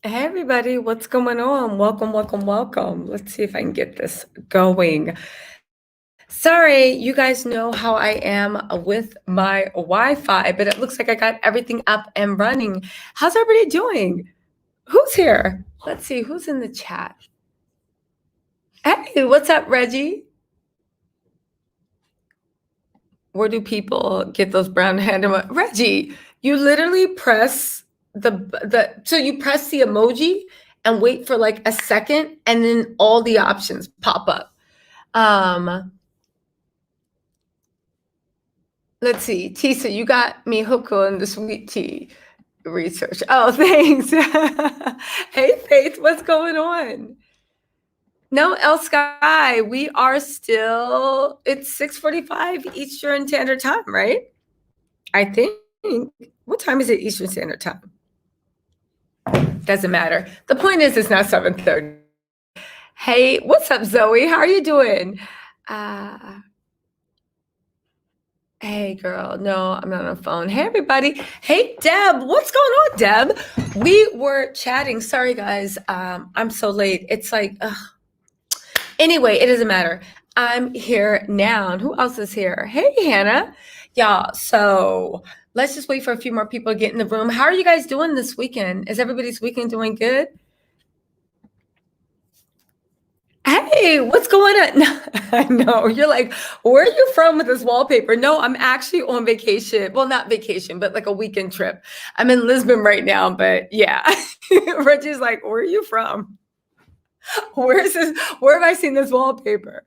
Hey everybody, what's going on? Welcome, welcome, welcome. Let's see if I can get this going. Sorry, you guys know how I am with my Wi-Fi, but it looks like I got everything up and running. How's everybody doing? Who's here? Let's see, who's in the chat? Hey, what's up, Reggie? Where do people get those brown hand Reggie, you literally press so you press the emoji and wait for like a second and then all the options pop up. Let's see, Tisa, you got me hooked on the sweet tea research. Oh, thanks. Hey, Faith, what's going on? No, El Sky, we are still, it's 6:45 Eastern Standard Time, right? I think. What time is it Eastern Standard Time? Doesn't matter. The point is, it's not 7:30. Hey, what's up, Zoe? How are you doing? Hey, girl. No, I'm not on the phone. Hey, everybody. Hey, Deb. What's going on, Deb? We were chatting. Sorry, guys. I'm so late. It's like, anyway, it doesn't matter. I'm here now. And who else is here? Hey, Hannah. Y'all, so let's just wait for a few more people to get in the room. How are you guys doing this weekend? Is everybody's weekend doing good? Hey, what's going on? I know. You're like, where are you from with this wallpaper? No, I'm actually on vacation. Well, not vacation, but like a weekend trip. I'm in Lisbon right now, but yeah. Reggie's like, where are you from? Where is this? Where have I seen this wallpaper?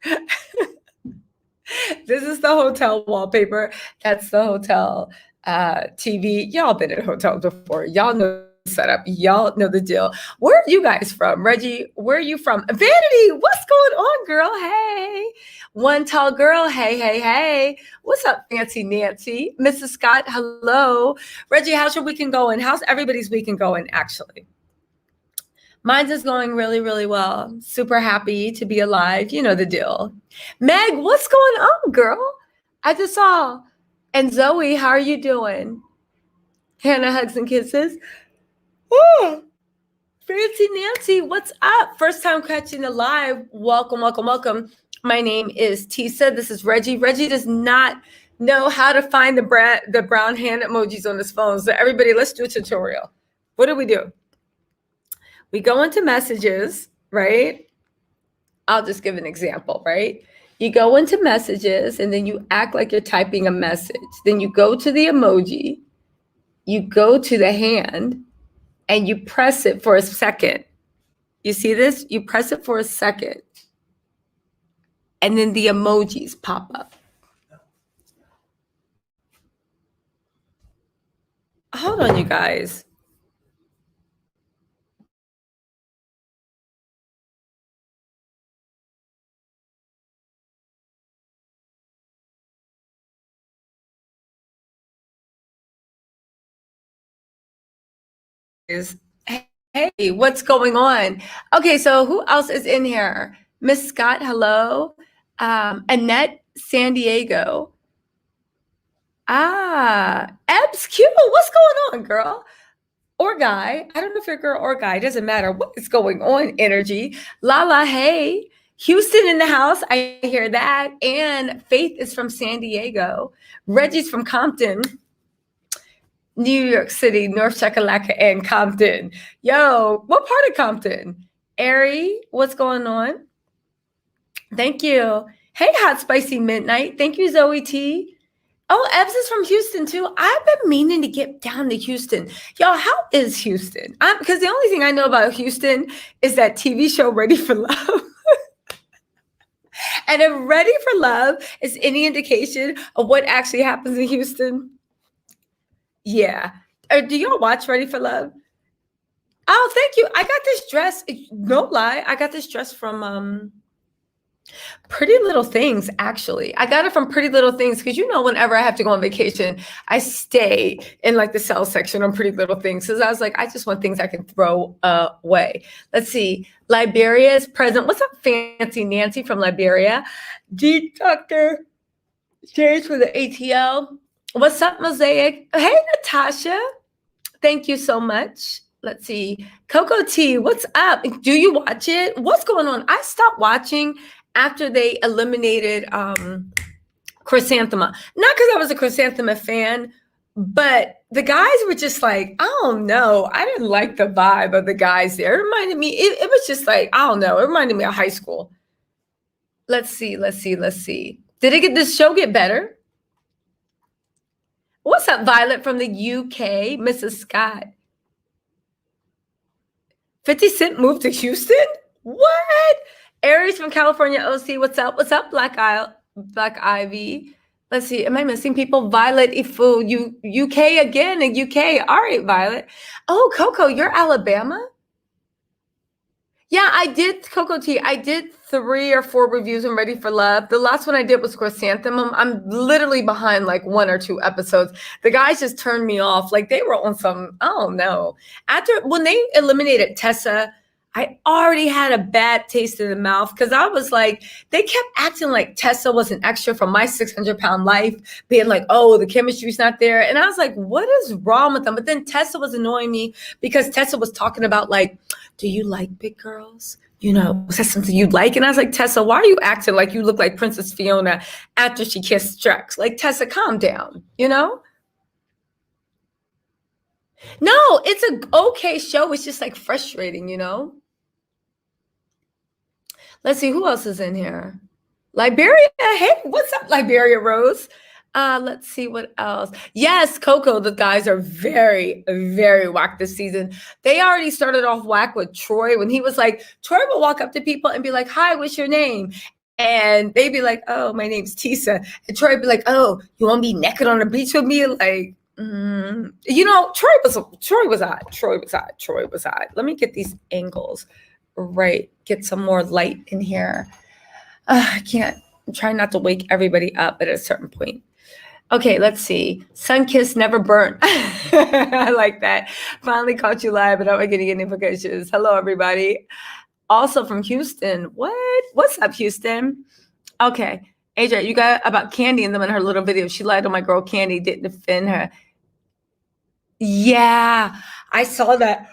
This is the hotel wallpaper. That's the hotel TV. Y'all been in hotels before. Y'all know the setup. Y'all know the deal. Where are you guys from? Reggie, where are you from? Vanity, what's going on, girl? Hey. One tall girl. Hey, hey, hey. What's up, Fancy Nancy? Mrs. Scott, hello. Reggie, how's your weekend going? How's everybody's weekend going, actually? Mine's is going really, really well. Super happy to be alive. You know the deal. Meg, what's going on, girl? I just saw. And Zoe, how are you doing? Hannah, hugs and kisses. Oh, Fancy Nancy, what's up? First time catching the live. Welcome, welcome, welcome. My name is Tisa. This is Reggie. Reggie does not know how to find the brown hand emojis on his phone. So everybody, let's do a tutorial. What do? We go into messages, right? I'll just give an example, right? You go into messages and then you act like you're typing a message. Then you go to the emoji, you go to the hand, and you press it for a second. You see this? You press it for a second. And then the emojis pop up. Hold on, you guys. Hey, what's going on? Okay, so who else is in here? Miss Scott, hello. Annette, San Diego. Ebs Q, what's going on, girl? Or guy. I don't know if you're a girl or guy. It doesn't matter. What is going on, energy? Lala, hey. Houston in the house. I hear that. And Faith is from San Diego. Reggie's from Compton. New York City, North Chakalaka, and Compton. Yo, what part of Compton? Ari, what's going on? Thank you. Hey, Hot Spicy Midnight. Thank you, Zoe T. Oh, Ebbs is from Houston too. I've been meaning to get down to Houston. Y'all, how is Houston? Because the only thing I know about Houston is that TV show Ready for Love. And if Ready for Love is any indication of what actually happens in Houston, yeah. Do y'all watch Ready for Love? Oh, thank you. I got this dress. No lie. I got this dress from Pretty Little Things, actually. I got it from Pretty Little Things because, you know, whenever I have to go on vacation, I stay in like the sales section on Pretty Little Things. Because I was like, I just want things I can throw away. Let's see. Liberia is present. What's up, Fancy Nancy from Liberia? D Dr. James for the ATL. What's up, Mosaic? Hey, Natasha. Thank you so much. Let's see. Coco T, what's up? Do you watch it? What's going on? I stopped watching after they eliminated Chrysanthema. Not because I was a Chrysanthema fan, but the guys were just like, I don't know. I didn't like the vibe of the guys there. It reminded me, it was just like, I don't know. It reminded me of high school. Let's see. Did this show get better? What's up, Violet from the UK, Mrs. Scott? 50 Cent moved to Houston? What? Aries from California, OC, what's up? What's up, Black Ivy? Let's see, am I missing people? Violet, Ifu, UK again, in UK. All right, Violet. Oh, Coco, you're Alabama? Yeah, I did, Coco T. I did 3 or 4 reviews on Ready for Love. The last one I did was Chrysanthemum. I'm literally behind like 1 or 2 episodes. The guys just turned me off. Like they were on some, I don't know. When they eliminated Tessa, I already had a bad taste in the mouth because I was like, they kept acting like Tessa was an extra from My 600-Pound Life, being like, oh, the chemistry's not there. And I was like, what is wrong with them? But then Tessa was annoying me because Tessa was talking about like, do you like big girls? You know, is that something you like? And I was like, Tessa, why are you acting like you look like Princess Fiona after she kissed Strex? Like, Tessa, calm down, you know? No, it's an okay show. It's just like frustrating, you know? Let's see, who else is in here? Liberia, hey, what's up, Liberia Rose? Let's see what else. Yes, Coco, the guys are very, very whack this season. They already started off whack with Troy when he was like, Troy will walk up to people and be like, hi, what's your name? And they'd be like, oh, my name's Tisa. And Troy would be like, oh, you want to be naked on the beach with me? Like, you know, Troy was odd. Let me get these angles right. Get some more light in here. I can't. I'm trying not to wake everybody up at a certain point. Okay, let's see. Sun-kissed, never burnt. I like that. Finally caught you live, but I'm not getting any notifications. Hello, everybody. Also from Houston. What? What's up, Houston? Okay. AJ, you got about Candy and them in her little video. She lied on my girl Candy, didn't defend her. Yeah, I saw that.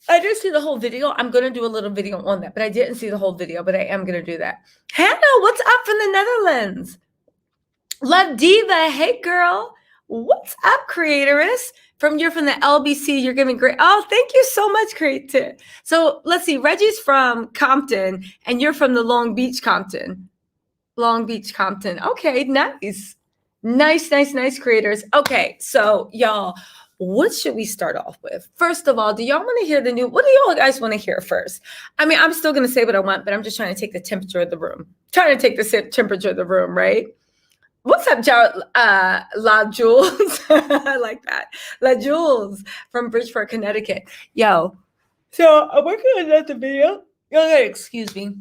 I didn't see the whole video. I'm going to do a little video on that, but I didn't see the whole video, but I am going to do that. Hannah, what's up from the Netherlands? Love Diva, hey girl. What's up, creatoress? You're from the LBC, you're giving great. Oh, thank you so much, creator. So let's see, Reggie's from Compton, and you're from the Long Beach, Compton. Okay, nice. Nice, creators. Okay, so y'all, what should we start off with? First of all, do y'all want to hear the new? What do y'all guys want to hear first? I mean, I'm still going to say what I want, but I'm just trying to take the temperature of the room. Right? What's up, La Jules? I like that. La Jules from Bridgeport, Connecticut. Yo, so I'm working on another video. Excuse me.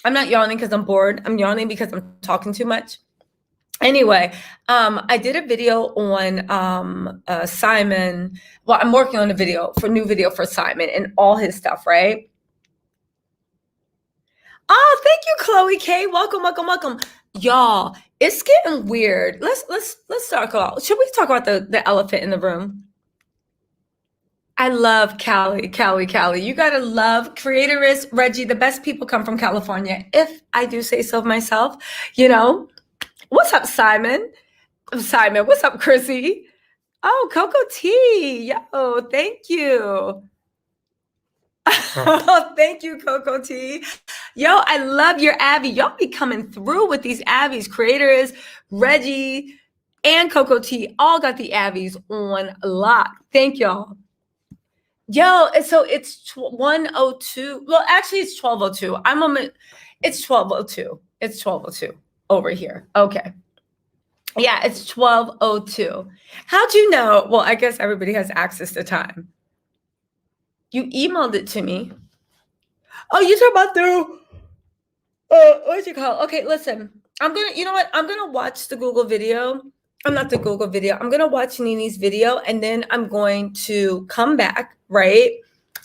I'm not yawning because I'm bored. I'm yawning because I'm talking too much. Anyway, I did a video on Simon. Well, I'm working on a new video for Simon and all his stuff, right? Oh, thank you, Chloe K. Welcome. Y'all, it's getting weird. Let's talk about. Should we talk about the elephant in the room? I love Cali. You gotta love creatoress Reggie. The best people come from California, if I do say so myself. You know. What's up, Simon? What's up, Chrissy? Oh, Coco T. Yo, thank you. Oh, thank you, Coco T. Yo, I love your Abby. Y'all be coming through with these Abbies. Creators, Reggie, and Coco T all got the Abbies on lock. Thank y'all. Yo, so it's 1:02. Well, actually, it's 12:02. It's 12:02. It's 12:02 over here. Okay. Yeah, it's 12:02. How'd you know? Well, I guess everybody has access to time. You emailed it to me. Oh, you talk about what's it called? Okay, listen. You know what? I'm gonna watch the Google video. Not the Google video. I'm gonna watch Nini's video, and then I'm going to come back, right?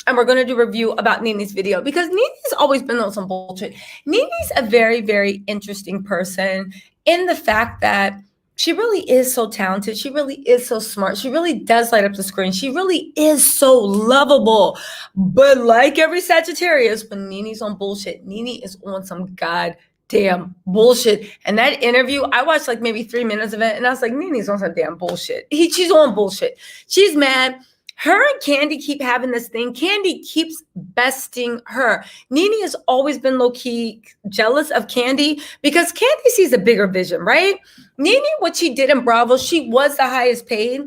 And we're gonna do a review about Nini's video because Nini's always been on some bullshit. Nini's a very, very interesting person in the fact that she really is so talented. She really is so smart. She really does light up the screen. She really is so lovable. But like every Sagittarius, when Nene's on bullshit, Nene is on some goddamn bullshit. And that interview, I watched like maybe 3 minutes of it, and I was like, Nene's on some damn bullshit. She's on bullshit. She's mad. Her and Candy keep having this thing. Candy keeps besting her. Nene has always been low-key jealous of Candy because Candy sees a bigger vision, right? Nene, what she did in Bravo, she was the highest paid.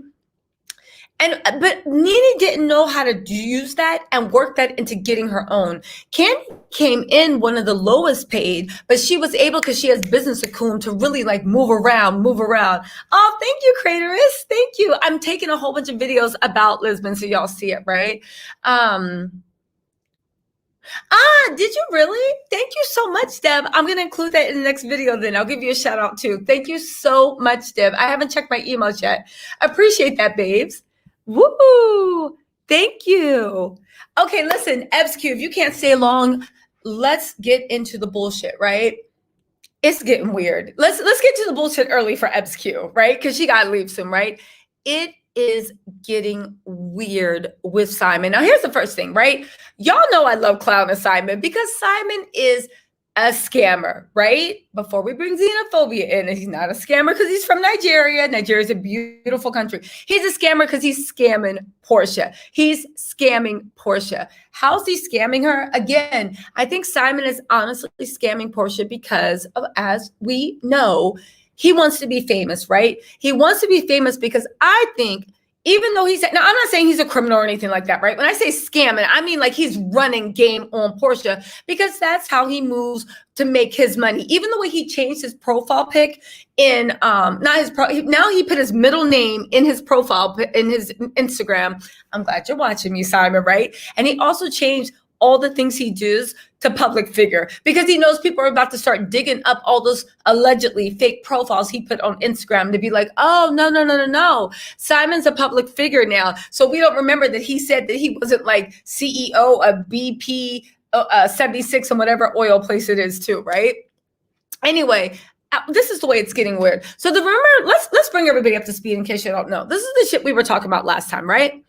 But Nene didn't know how to use that and work that into getting her own. Candy came in one of the lowest paid, but she was able, because she has business acumen, to really like move around. Oh, thank you, Craterus. Thank you. I'm taking a whole bunch of videos about Lisbon so y'all see it, right? Did you really? Thank you so much, Deb. I'm going to include that in the next video then. I'll give you a shout out too. Thank you so much, Deb. I haven't checked my emails yet. Appreciate that, babes. Woo! Thank you. Okay, listen, EBSQ, if you can't stay long, let's get into the bullshit, right? It's getting weird. Let's get to the bullshit early for EBSQ, right? Because she got to leave soon, right? It is getting weird with Simon. Now, here's the first thing, right? Y'all know I love clowning Simon because Simon is a scammer, right? Before we bring xenophobia in, he's not a scammer because he's from Nigeria. Nigeria's a beautiful country. He's a scammer because he's scamming Portia. He's scamming Portia. How's he scamming her? Again, I think Simon is honestly scamming Portia because of, as we know, he wants to be famous, right? He wants to be famous because I think, even though he's, now I'm not saying he's a criminal or anything like that, right? When I say scamming, I mean like he's running game on Portia because that's how he moves to make his money. Even the way he changed his profile pic in, now he put his middle name in his profile, in his Instagram. I'm glad you're watching me, Simon, right? And he also changed all the things he does to public figure because he knows people are about to start digging up all those allegedly fake profiles he put on Instagram to be like, oh, no. Simon's a public figure now. So we don't remember that he said that he wasn't like CEO of BP 76 and whatever oil place it is too, right? Anyway, this is the way it's getting weird. So let's bring everybody up to speed in case you don't know. This is the shit we were talking about last time, right?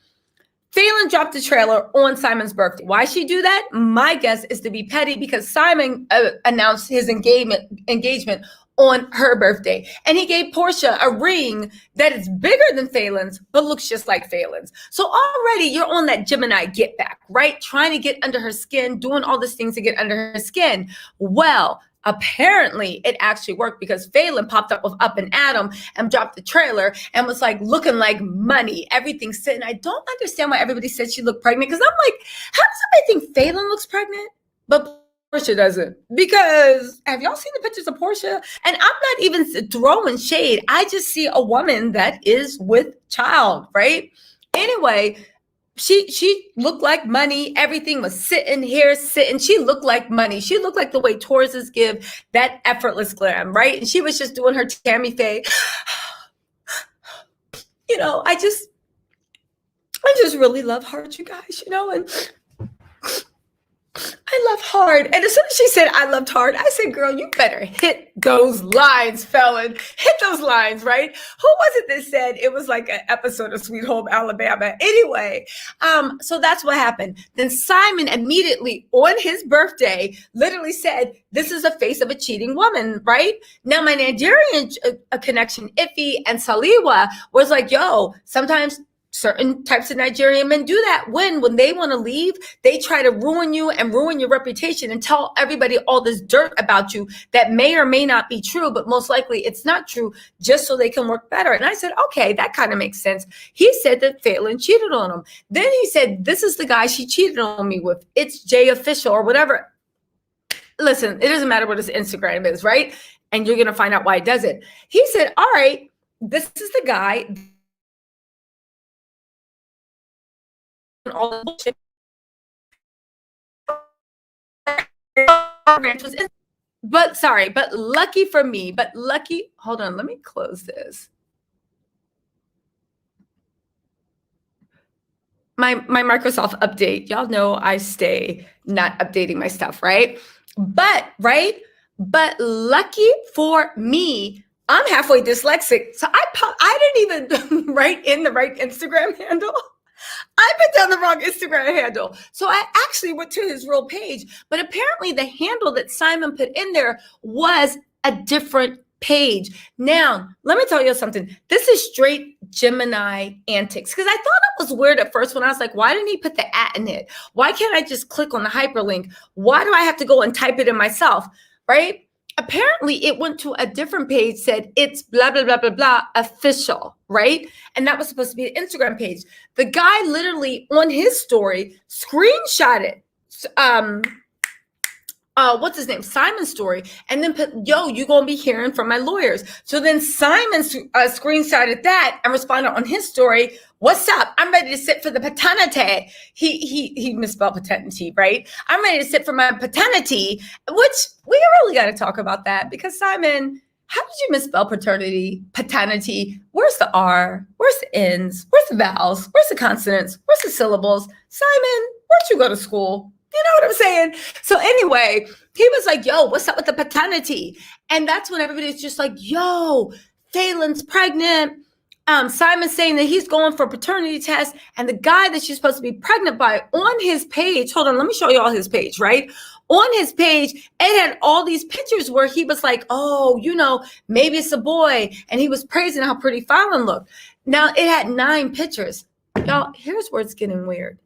FALYNN dropped a trailer on Simon's birthday. Why she do that? My guess is to be petty because Simon announced his engagement on her birthday. And he gave Portia a ring that is bigger than FALYNN's, but looks just like FALYNN's. So already you're on that Gemini get back, right? Trying to get under her skin, doing all these things to get under her skin. Well, apparently it actually worked because FALYNN popped up with Up and Adam and dropped the trailer and was like looking like money, everything sitting. I don't understand why everybody said she looked pregnant because I'm like, how does everybody think FALYNN looks pregnant, but Portia doesn't? Because have y'all seen the pictures of Portia? And I'm not even throwing shade. I just see a woman that is with child, right? Anyway, she looked like money. Everything was sitting. She looked like money. She looked like the way Tauruses give that effortless glam, right? And she was just doing her Tammy Faye. You know, I just really love Heart, you guys, you know, and I love hard. And as soon as she said I loved hard, I said, girl, you better hit those lines, FALYNN. Hit those lines, right? Who was it that said it was like an episode of Sweet Home Alabama? Anyway, so that's what happened. Then Simon immediately on his birthday literally said, this is the face of a cheating woman, right? Now my Nigerian connection, Iffy and Saliwa, was like, yo, sometimes certain types of Nigerian men do that when they want to leave, they try to ruin you and ruin your reputation and tell everybody all this dirt about you that may or may not be true, but most likely it's not true, just so they can work better. And I said, okay, that kind of makes sense. He said that FALYNN cheated on him. Then he said, this is the guy she cheated on me with. It's Jay Official or whatever. Listen, it doesn't matter what his Instagram is, right? And you're going to find out why he does it. He said, all right, this is the guy. All the bullshit. But lucky for me, hold on, let me close this. My Microsoft update, y'all know I stay not updating my stuff, right? But lucky for me, I'm halfway dyslexic. So I didn't even write in the right Instagram handle. I put down the wrong Instagram handle. So I actually went to his real page, but apparently the handle that Simon put in there was a different page. Now, let me tell you something. This is straight Gemini antics, because I thought it was weird at first when I was like, why didn't he put the @ in it? Why can't I just click on the hyperlink? Why do I have to go and type it in myself, right? Apparently it went to a different page, said it's blah, blah, blah, blah, blah, official, right? And that was supposed to be an Instagram page. The guy literally on his story screenshotted, what's his name? Simon's story, and then put, yo, you gonna be hearing from my lawyers. So then Simon screenshotted that and responded on his story, what's up? I'm ready to sit for the paternity. He misspelled paternity, right? I'm ready to sit for my paternity, which we really got to talk about that, because Simon, how did you misspell paternity? Where's the R? Where's the N's? Where's the vowels? Where's the consonants? Where's the syllables? Simon, where'd you go to school? You know what I'm saying? So anyway, he was like, yo, what's up with the paternity? And that's when everybody's just like, yo, FALYNN's pregnant. Simon's saying that he's going for a paternity test, and the guy that she's supposed to be pregnant by on his page, hold on, let me show you all his page, right? On his page, it had all these pictures where he was like, oh, you know, maybe it's a boy. And he was praising how pretty FALYNN looked. Now, it had 9 pictures. Y'all, here's where it's getting weird.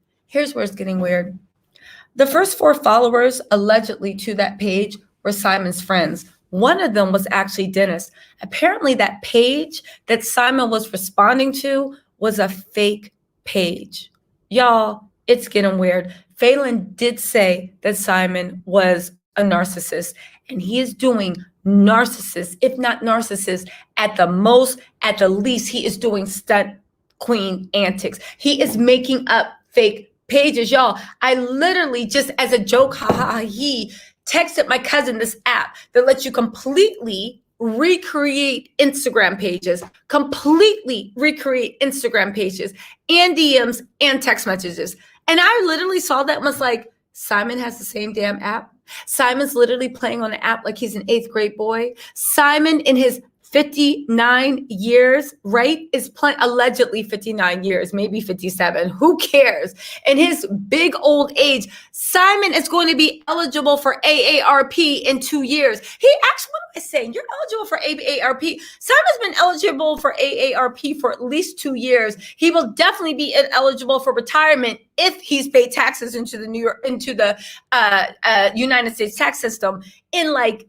The first 4 followers allegedly to that page were Simon's friends. One of them was actually Dennis. Apparently that page that Simon was responding to was a fake page. Y'all, it's getting weird. FALYNN did say that Simon was a narcissist, and he is doing narcissist, if not narcissist, at the least, he is doing stunt queen antics. He is making up fake pages, y'all. I literally, just as a joke, he texted my cousin this app that lets you completely recreate Instagram pages, and DMs and text messages. And I literally saw that and was like, Simon has the same damn app. Simon's literally playing on an app like he's an 8th grade boy. Simon, in his 59 years, right, is playing, allegedly 59 years, maybe 57. Who cares? In his big old age, Simon is going to be eligible for AARP in 2 years. He actually, what am I saying? You're eligible for AARP. Simon's been eligible for AARP for at least 2 years. He will definitely be eligible for retirement if he's paid taxes into the United States tax system in like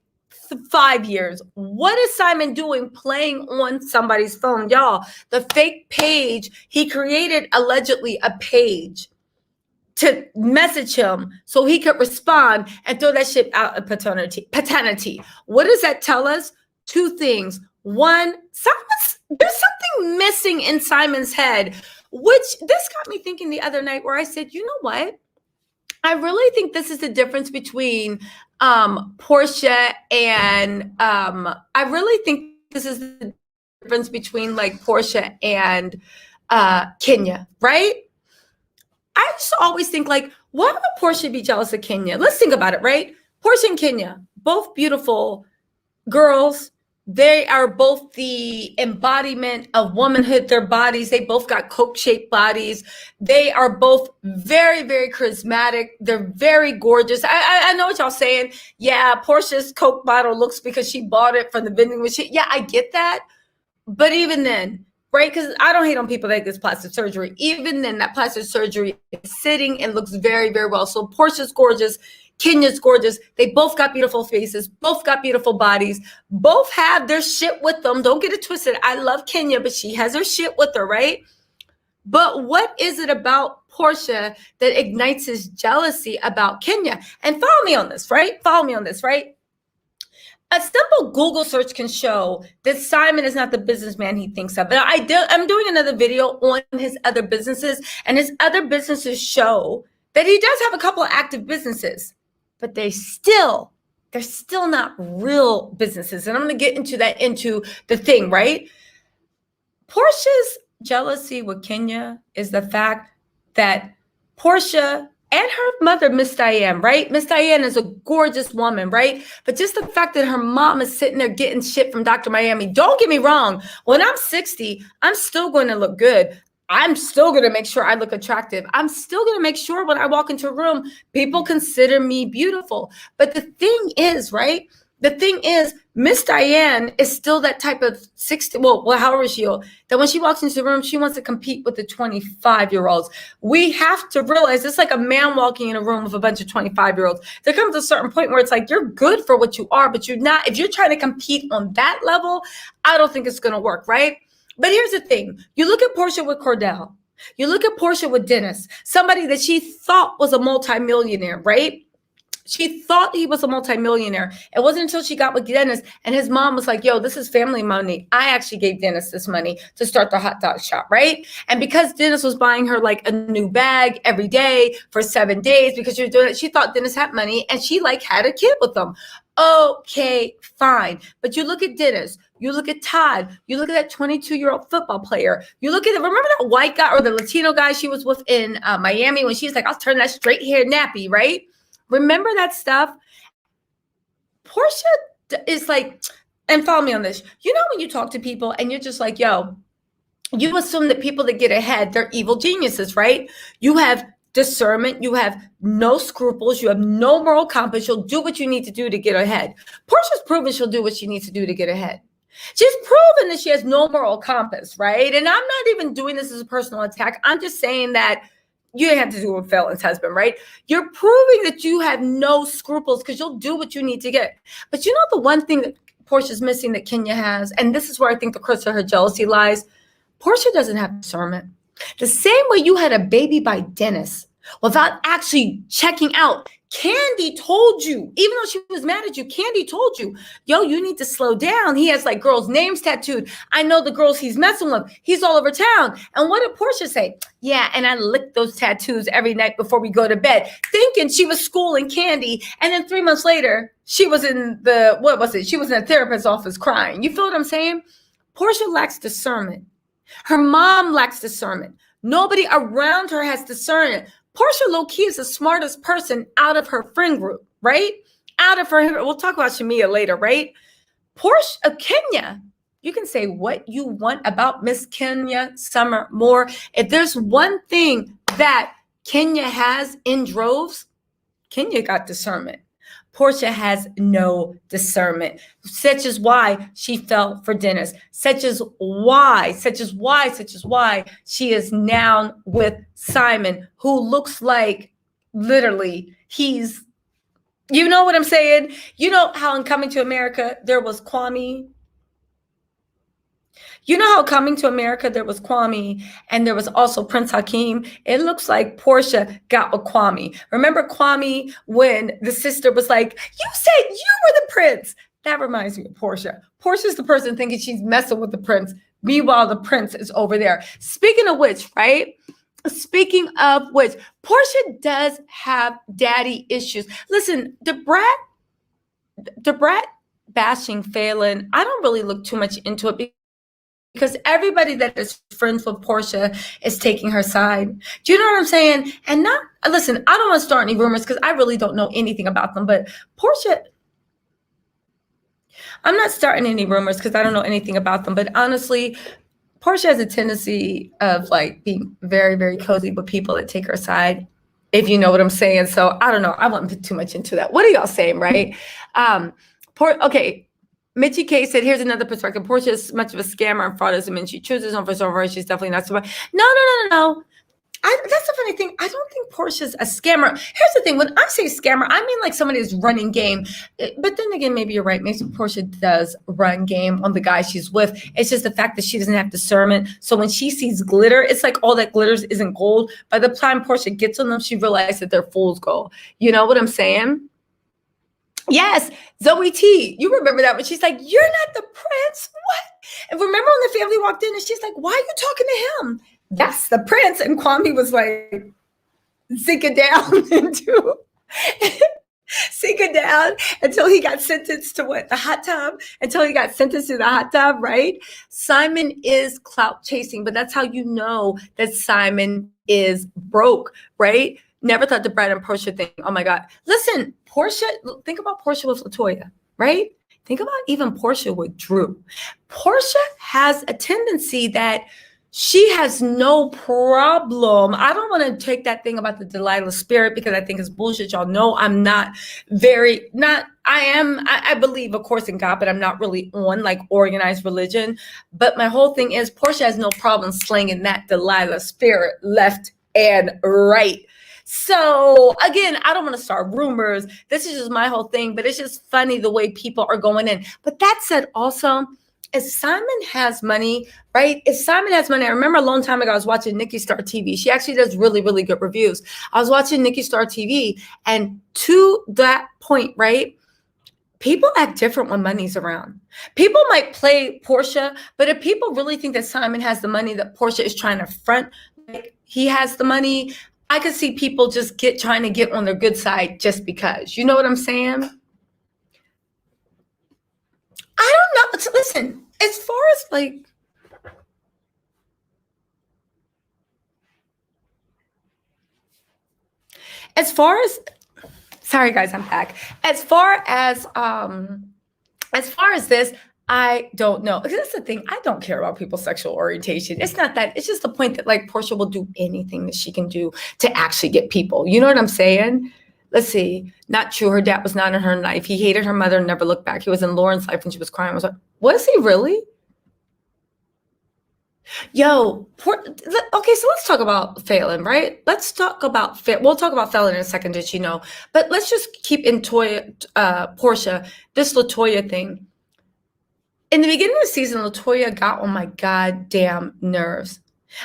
5 years. What is Simon doing playing on somebody's phone? Y'all, the fake page, he created allegedly a page to message him so he could respond and throw that shit out of paternity. What does that tell us? 2 things. One, there's something missing in Simon's head, which this got me thinking the other night, where I said, you know what? I really think this is the difference between Portia and I really think this is the difference between like Portia and Kenya, right? I just always think like, why would Portia be jealous of Kenya? Let's think about it, right? Portia and Kenya, both beautiful girls. They are both the embodiment of womanhood, their bodies. They both got Coke-shaped bodies. They are both very, very charismatic. They're very gorgeous. I know what y'all saying. Yeah, Portia's Coke bottle looks because she bought it from the vending machine. Yeah, I get that. But even then, right? Because I don't hate on people that get plastic surgery. Even then, that plastic surgery is sitting and looks very, very well. So Portia's gorgeous. Kenya's gorgeous. They both got beautiful faces, both got beautiful bodies, both have their shit with them. Don't get it twisted. I love Kenya, but she has her shit with her, right? But what is it about Portia that ignites his jealousy about Kenya? And follow me on this, right? A simple Google search can show that Simon is not the businessman he thinks of. And I'm doing another video on his other businesses, and his other businesses show that he does have a couple of active businesses, but they're still not real businesses. And I'm going to get into the thing, right? Portia's jealousy with Kenya is the fact that Portia and her mother, Miss Diane, right? Miss Diane is a gorgeous woman, right? But just the fact that her mom is sitting there getting shit from Dr. Miami, don't get me wrong. When I'm 60, I'm still going to look good. I'm still going to make sure I look attractive. I'm still going to make sure when I walk into a room, people consider me beautiful. But the thing is, right? The thing is, Miss Diane is still that type of 60, well, how old is she? That when she walks into the room, she wants to compete with the 25-year-olds. We have to realize it's like a man walking in a room with a bunch of 25-year-olds. There comes a certain point where it's like, you're good for what you are, but you're not. If you're trying to compete on that level, I don't think it's going to work, right? But here's the thing. You look at Portia with Cordell. You look at Portia with Dennis, somebody that she thought was a multimillionaire, right? She thought he was a multimillionaire. It wasn't until she got with Dennis and his mom was like, yo, this is family money. I actually gave Dennis this money to start the hot dog shop, right? And because Dennis was buying her like a new bag every day for 7 days because she was doing it, she thought Dennis had money and she like had a kid with him. Okay, fine. But you look at Dennis, you look at Todd, you look at that 22-year-old football player. You look at remember that white guy or the Latino guy she was with in Miami when she was like, I'll turn that straight hair nappy, right? Remember that stuff? Portia is like, and follow me on this. You know when you talk to people and you're just like, yo, you assume that people that get ahead, they're evil geniuses, right? You have discernment. You have no scruples. You have no moral compass. You'll do what you need to do to get ahead. Portia's proven she'll do what she needs to do to get ahead. She's proven that she has no moral compass, right? And I'm not even doing this as a personal attack. I'm just saying that you didn't have to do with Fallyn's husband, right? You're proving that you have no scruples because you'll do what you need to get. But you know the one thing that Portia's missing that Kenya has, and this is where I think the crux of her jealousy lies, Portia doesn't have discernment. The same way you had a baby by Dennis without actually checking out. Candy told you, even though she was mad at you, Candy told you, yo, you need to slow down. He has like girls' names tattooed. I know the girls he's messing with. He's all over town. And what did Portia say? Yeah, and I lick those tattoos every night before we go to bed, thinking she was schooling Candy. And then 3 months later, she was in the, what was it? She was in a therapist's office crying. You feel what I'm saying? Portia lacks discernment. Her mom lacks discernment. Nobody around her has discernment. Portia low-key is the smartest person out of her friend group, right? Out of her, we'll talk about Shamia later, right? Portia, Kenya, you can say what you want about Miss Kenya Summer Moore. If there's one thing that Kenya has in droves, Kenya got discernment. Portia has no discernment, such is why she fell for Dennis, such is why she is now with Simon, who looks like literally he's, you know what I'm saying? You know how in Coming to America, there was Kwame. You know how Coming to America, there was Kwame and there was also Prince Hakeem. It looks like Portia got with Kwame. Remember Kwame when the sister was like, you said you were the prince. That reminds me of Portia. Portia's the person thinking she's messing with the prince. Meanwhile, the prince is over there. Speaking of which, right? Speaking of which, Portia does have daddy issues. Listen, the brat bashing FALYNN, I don't really look too much into it because everybody that is friends with Portia is taking her side. Do you know what I'm saying? And not, listen, I don't want to start any rumors because I really don't know anything about them, but Portia, I'm not starting any rumors because I don't know anything about them, but honestly, Portia has a tendency of like being very, very cozy with people that take her side, if you know what I'm saying. So I don't know. I won't put too much into that. What are y'all saying, right? Okay. Mitchie K said, here's another perspective. Portia is much of a scammer and fraud doesn't mean she chooses on for some reason. She's definitely not somebody. No. That's the funny thing. I don't think Portia's a scammer. Here's the thing. When I say scammer, I mean like somebody who's running game. But then again, maybe you're right. Maybe Portia does run game on the guy she's with. It's just the fact that she doesn't have discernment. So when she sees glitter, it's like all that glitters isn't gold. By the time Portia gets on them, she realizes that they're fool's gold. You know what I'm saying? Yes, Zoe T. You remember that when she's like, you're not the prince. What? And remember when the family walked in and she's like, why are you talking to him? That's the prince. And Kwame was like, sink it down into sink it down until he got sentenced to what? The hot tub? Until he got sentenced to the hot tub, right? Simon is clout chasing, but that's how you know that Simon is broke, right? Never thought the Brad and Portia thing. Oh my God. Listen, Portia, think about Portia with LaToya, right? Think about even Portia with Drew. Portia has a tendency that she has no problem. I don't want to take that thing about the Delilah spirit because I think it's bullshit. Y'all know I'm not I believe, of course, in God, but I'm not really on like organized religion. But my whole thing is Portia has no problem slinging that Delilah spirit left and right. So again, I don't want to start rumors. This is just my whole thing, but it's just funny the way people are going in. But that said, also, if Simon has money, right? If Simon has money, I remember a long time ago, I was watching Nikki Star TV. She actually does really, really good reviews. I was watching Nikki Star TV, and to that point, right? People act different when money's around. People might play Portia, but if people really think that Simon has the money that Portia is trying to front, like he has the money, I could see people just trying to get on their good side just because. You know what I'm saying? I don't know. So listen, as far as like, sorry guys, I'm back. As far as this, I don't know. That's the thing. I don't care about people's sexual orientation. It's not that. It's just the point that like Portia will do anything that she can do to actually get people. You know what I'm saying? Let's see. Not true. Her dad was not in her life. He hated her mother and never looked back. He was in Lauren's life when she was crying. Was he really? Yo, okay, so let's talk about FALYNN, right? Let's talk about we'll talk about FALYNN in a second, did you know? But let's just keep in Portia, this LaToya thing. In the beginning of the season, LaToya got on my goddamn nerves.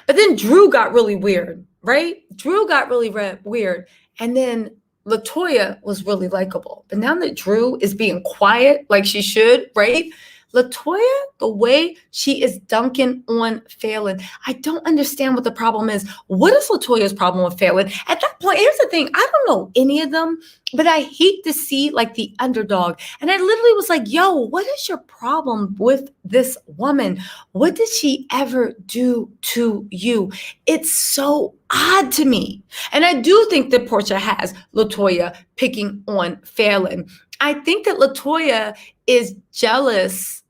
But then Drew got really weird, right? Drew got really weird. And then LaToya was really likable. But now that Drew is being quiet like she should, right? LaToya, the way she is dunking on FALYNN, I don't understand what the problem is. What is LaToya's problem with FALYNN? At that point, here's the thing. I don't know any of them, but I hate to see like the underdog. And I literally was like, yo, what is your problem with this woman? What did she ever do to you? It's so odd to me. And I do think that Portia has LaToya picking on FALYNN. I think that LaToya is jealous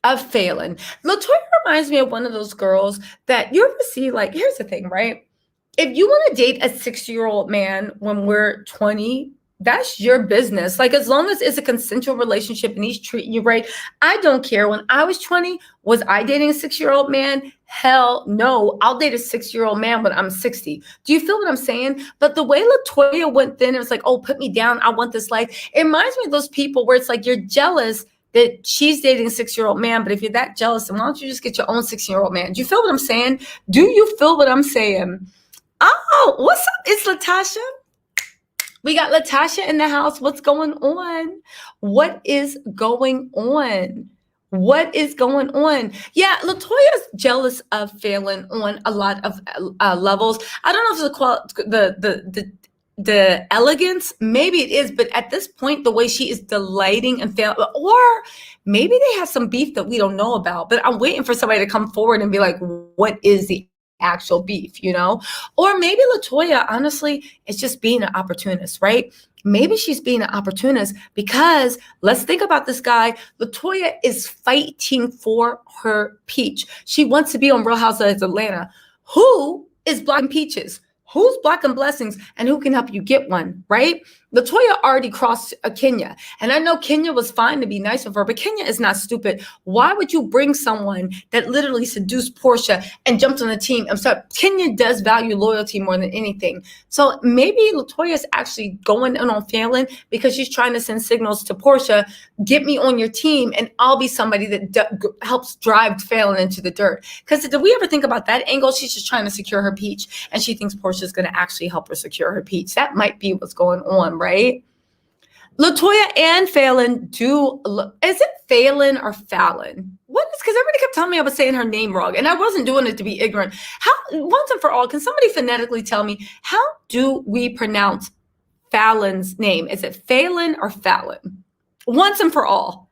of FALYNN. LaToya reminds me of one of those girls that you ever see, like, here's the thing, right? If you want to date a 60-year-old man when we're 20, that's your business. Like, as long as it's a consensual relationship and he's treating you right, I don't care. When I was 20, was I dating a 6-year-old man? Hell no. I'll date a 6-year-old man when I'm 60. Do you feel what I'm saying? But the way LaToya went then, it was like, oh, put me down. I want this life. It reminds me of those people where it's like you're jealous that she's dating a 6-year-old man. But if you're that jealous, then why don't you just get your own 6-year-old man? Do you feel what I'm saying? Do you feel what I'm saying? Oh, what's up? It's Latasha. We got Latasha in the house. What's going on? What is going on? What is going on? Yeah, LaToya's jealous of FALYNN on a lot of levels. I don't know if it's the elegance, maybe it is, but at this point, the way she is delighting in FALYNN, or maybe they have some beef that we don't know about. But I'm waiting for somebody to come forward and be like, what is the actual beef, you know? Or maybe LaToya, honestly, is just being an opportunist, right? Maybe she's being an opportunist because let's think about this guy. LaToya is fighting for her peach. She wants to be on Real Housewives of Atlanta. Who is blocking peaches? Who's blocking blessings, and who can help you get one, right? LaToya already crossed Kenya, and I know Kenya was fine to be nice with her, but Kenya is not stupid. Why would you bring someone that literally seduced Portia and jumped on the team? I'm sorry, Kenya does value loyalty more than anything. So maybe LaToya is actually going in on FALYNN because she's trying to send signals to Portia, get me on your team, and I'll be somebody that helps drive FALYNN into the dirt. Because did we ever think about that angle? She's just trying to secure her peach, and she thinks Portia's going to actually help her secure her peach. That might be what's going on, right? LaToya and FALYNN is it FALYNN or Fallon? What is, because everybody kept telling me I was saying her name wrong, and I wasn't doing it to be ignorant. How, once and for all, can somebody phonetically tell me, how do we pronounce Fallon's name? Is it FALYNN or Fallon? Once and for all.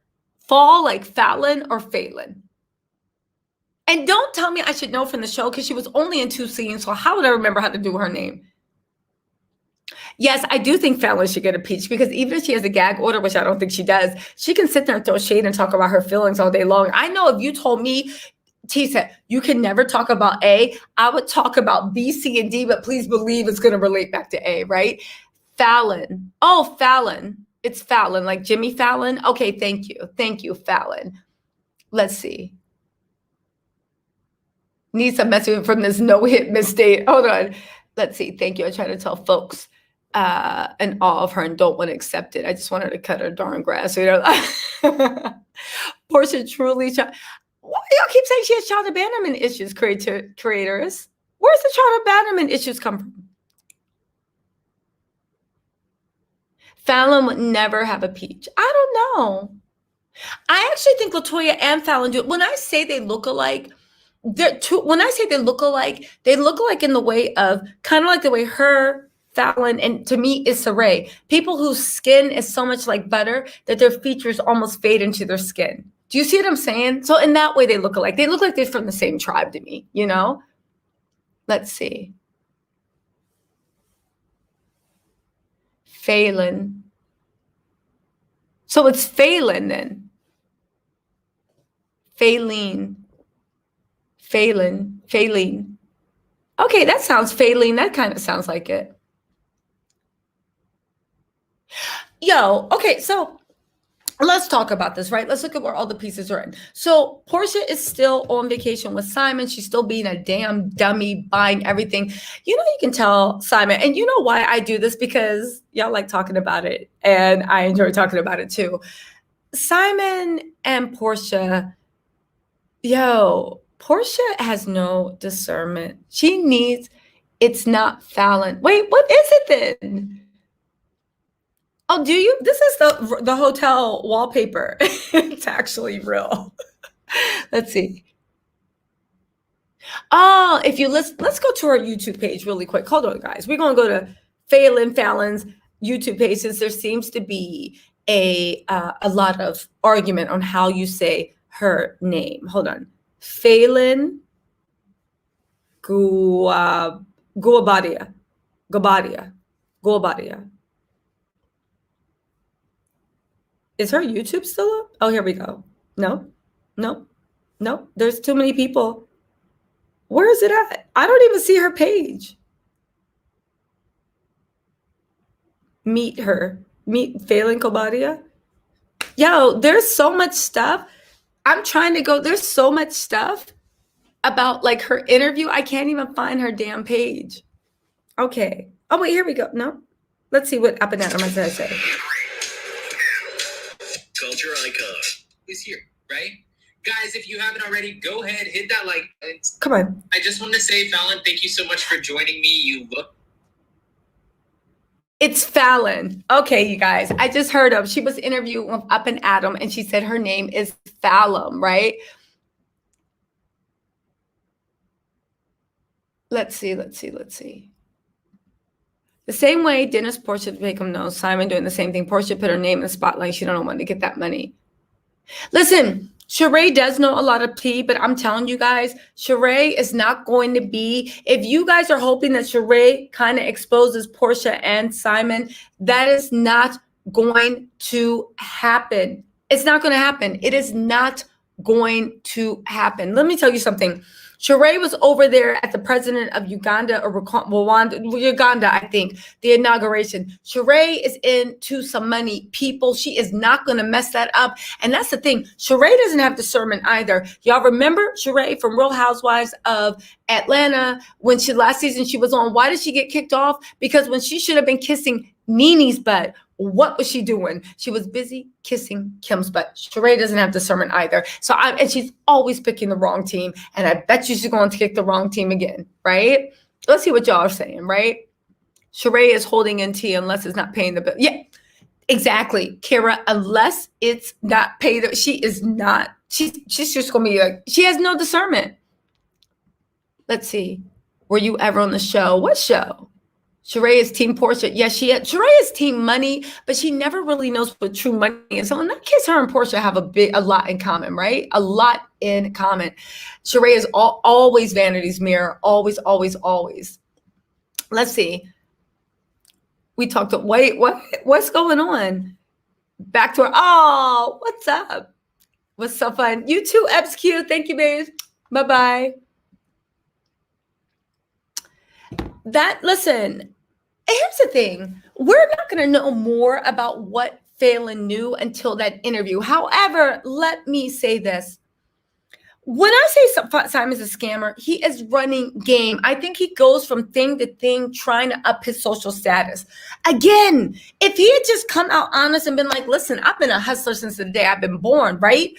Fall like Fallon or Phelan? And don't tell me I should know from the show because she was only in 2 scenes, so how would I remember how to do her name? Yes, I do think Fallon should get impeached because even if she has a gag order, which I don't think she does, she can sit there and throw shade and talk about her feelings all day long. I know if you told me, T said, you can never talk about A, I would talk about B, C, and D, but please believe it's going to relate back to A, right? Fallon. Oh, Fallon. It's Fallon, like Jimmy Fallon. Okay, thank you. Thank you, Fallon. Let's see. Need some message from this no-hit mistake. Hold on. Let's see. Thank you. I try to tell folks in awe of her and don't want to accept it. I just want her to cut her darn grass. You know? Portia truly... Why y'all keep saying she has child abandonment issues, creators? Where's the child abandonment issues come from? Fallon would never have a peach. I don't know. I actually think LaToya and Fallon do it. When I say they look alike, when I say they look alike in the way of kind of like the way her, Fallon, and to me is Saray. People whose skin is so much like butter that their features almost fade into their skin. Do you see what I'm saying? So in that way, they look alike. They look like they're from the same tribe to me, you know? Let's see. FALYNN. So it's FALYNN then. FALYNN. FALYNN. Okay, that sounds FALYNN. That kind of sounds like it. Yo, okay, so let's talk about this, right? Let's look at where all the pieces are in. So Portia is still on vacation with Simon. She's still being a damn dummy, buying everything. You know, you can tell Simon, and you know why I do this, because y'all like talking about it, and I enjoy talking about it too. Simon and Portia, Portia has no discernment. She needs, it's not Fallon. Wait, what is it then? Oh, do you? This is the hotel wallpaper. It's actually real. Let's see. Oh, if you let's go to our YouTube page really quick. Hold on, guys. We're gonna go to Fallon's YouTube page, since there seems to be a lot of argument on how you say her name. Hold on, FALYNN Guabadia. Is her YouTube still up? Oh, here we go. No. There's too many people. Where is it at? I don't even see her page. Meet FALYNN Guabadia. Yo, there's so much stuff. I'm trying to go. There's so much stuff about like her interview. I can't even find her damn page. Okay. Oh, wait, here we go. No. Let's see what up and down I say. Culture icon is here, right? Guys, if you haven't already, go ahead, hit that like button. Come on. I just want to say, Fallon, thank you so much for joining me. You look... It's Fallon. Okay, you guys. I just heard of, she was interviewed with Up and Adam, and she said her name is Fallon, right? Let's see. The same way Dennis Portia make him know, Simon doing the same thing. Portia put her name in the spotlight. She don't want to get that money. Listen, Sheree does know a lot of tea, but I'm telling you guys, Sheree is not going to be, if you guys are hoping that Sheree kind of exposes Portia and Simon, that is not going to happen. It's not going to happen. It is not going to happen. Let me tell you something. Sheree was over there at the president of Uganda or Uganda, I think, the inauguration. Sheree is into some money, people. She is not going to mess that up. And that's the thing. Sheree doesn't have discernment either. Y'all remember Sheree from Real Housewives of Atlanta when last season she was on? Why did she get kicked off? Because when she should have been kissing Nene's butt, what was she doing? She was busy kissing Kim's butt. Sheree doesn't have discernment either. And she's always picking the wrong team. And I bet you she's going to kick the wrong team again, right? Let's see what y'all are saying, right? Sheree is holding in tea unless it's not paying the bill. Yeah, exactly, Kara. Unless it's not paid, she is not. She's just going to be like, she has no discernment. Let's see. Were you ever on the show? What show? Sheree is team Portia. Yes, Sheree is team money, but she never really knows what true money is. So in that case, her and Portia have a lot in common, right? A lot in common. Sheree is always vanity's mirror. Always. Let's see. We talked. Wait, what's going on? Back to our. Oh, what's up? What's so fun? You too, XQ. Thank you, babes. Bye bye. Listen. Here's the thing. We're not going to know more about what FALYNN knew until that interview. However, let me say this. When I say Simon's a scammer, he is running game. I think he goes from thing to thing trying to up his social status. Again, if he had just come out honest and been like, listen, I've been a hustler since the day I've been born, right?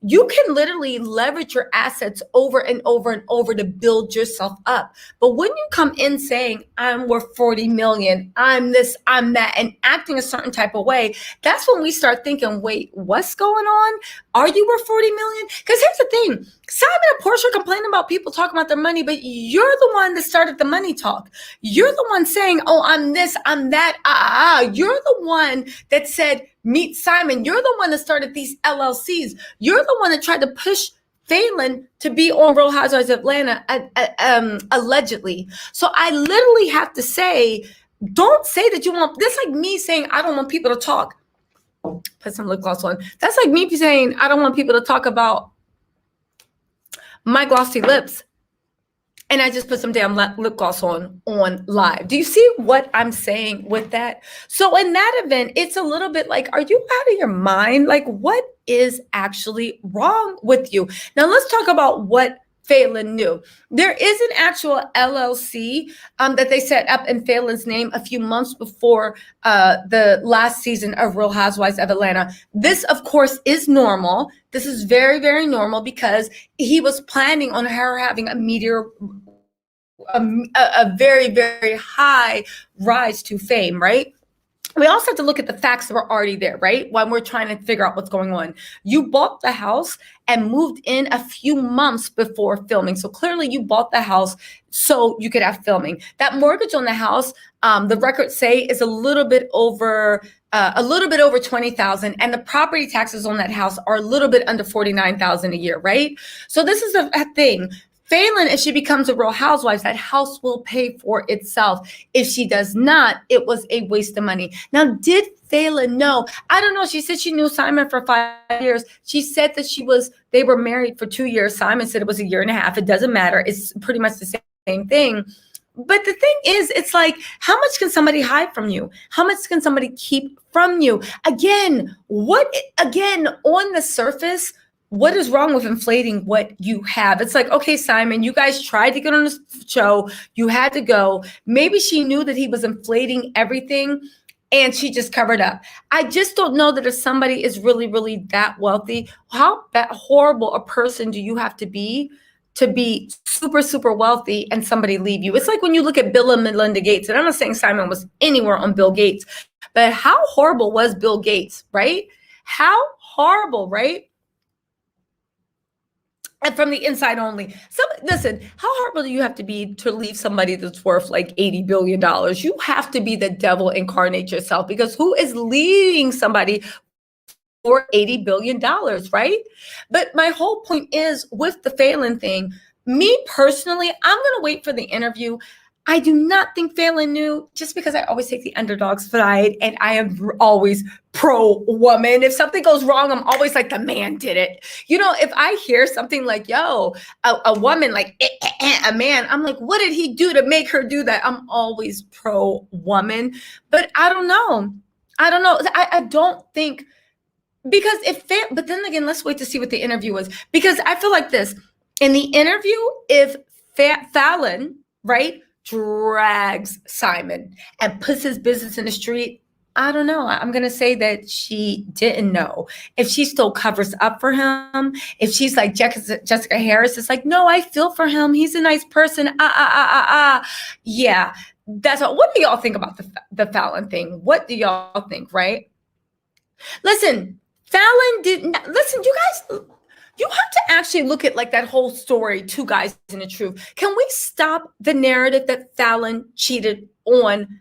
You can literally leverage your assets over and over and over to build yourself up. But when you come in saying, I'm worth 40 million, I'm this, I'm that, and acting a certain type of way, that's when we start thinking, wait, what's going on? Are you worth 40 million? Because here's the thing. Simon and Portia complaining about people talking about their money, but you're the one that started the money talk. You're the one saying, oh, I'm this, I'm that. You're the one that said, meet Simon. You're the one that started these LLCs. You're the one that tried to push FALYNN to be on Real Housewives of Atlanta, allegedly. So I literally have to say, don't say that you want, that's like me saying, I don't want people to talk. Put some lip gloss on. That's like me saying, I don't want people to talk about my glossy lips. And I just put some damn lip gloss on live. Do you see what I'm saying with that? So in that event, it's a little bit like, are you out of your mind? Like, what is actually wrong with you? Now, let's talk about what FALYNN knew. There is an actual LLC that they set up in FALYNN's name a few months before the last season of Real Housewives of Atlanta. This, of course, is normal. This is very, very normal because he was planning on her having a very, very high rise to fame, right? We also have to look at the facts that were already there, right? When we're trying to figure out what's going on. You bought the house and moved in a few months before filming. So clearly you bought the house so you could have filming. That mortgage on the house, the records say, is a little bit over $20,000, and the property taxes on that house are a little bit under $49,000 a year, right? So this is a thing. FALYNN, if she becomes a Real Housewife, that house will pay for itself. If she does not, it was a waste of money. Now, did FALYNN know? I don't know. She said she knew Simon for 5 years. She said that they were married for 2 years. Simon said it was 1.5 years. It doesn't matter. It's pretty much the same thing. But the thing is, it's like, how much can somebody hide from you? How much can somebody keep from you? Again, on the surface, what is wrong with inflating what you have? It's like, okay, Simon, you guys tried to get on the show. You had to go. Maybe she knew that he was inflating everything and she just covered up. I just don't know that if somebody is really, really that wealthy, how horrible a person do you have to be super, super wealthy and somebody leave you? It's like when you look at Bill and Melinda Gates, and I'm not saying Simon was anywhere on Bill Gates, but how horrible was Bill Gates, right? How horrible, right? And from the inside only. Listen, how horrible do you have to be to leave somebody that's worth like $80 billion? You have to be the devil incarnate yourself, because who is leaving somebody for $80 billion, right? But my whole point is, with the FALYNN thing, me personally, I'm going to wait for the interview. I do not think FALYNN knew, just because I always take the underdog side and I am always pro-woman. If something goes wrong, I'm always like, the man did it. You know, if I hear something like, yo, a woman like a man, I'm like, what did he do to make her do that? I'm always pro-woman. But I don't know. I don't think, because but then again, let's wait to see what the interview was. Because I feel like this, in the interview, if FALYNN, right, drags Simon and puts his business in the street, I don't know. I'm going to say that she didn't know. If she still covers up for him, if she's like Jessica Harris, it's like, no, I feel for him. He's a nice person. Yeah, that's all. What do y'all think about the FALYNN thing? What do y'all think, right? Listen, FALYNN listen, you guys, you have to actually look at like that whole story, Two Guys and the Truth. Can we stop the narrative that FALYNN cheated on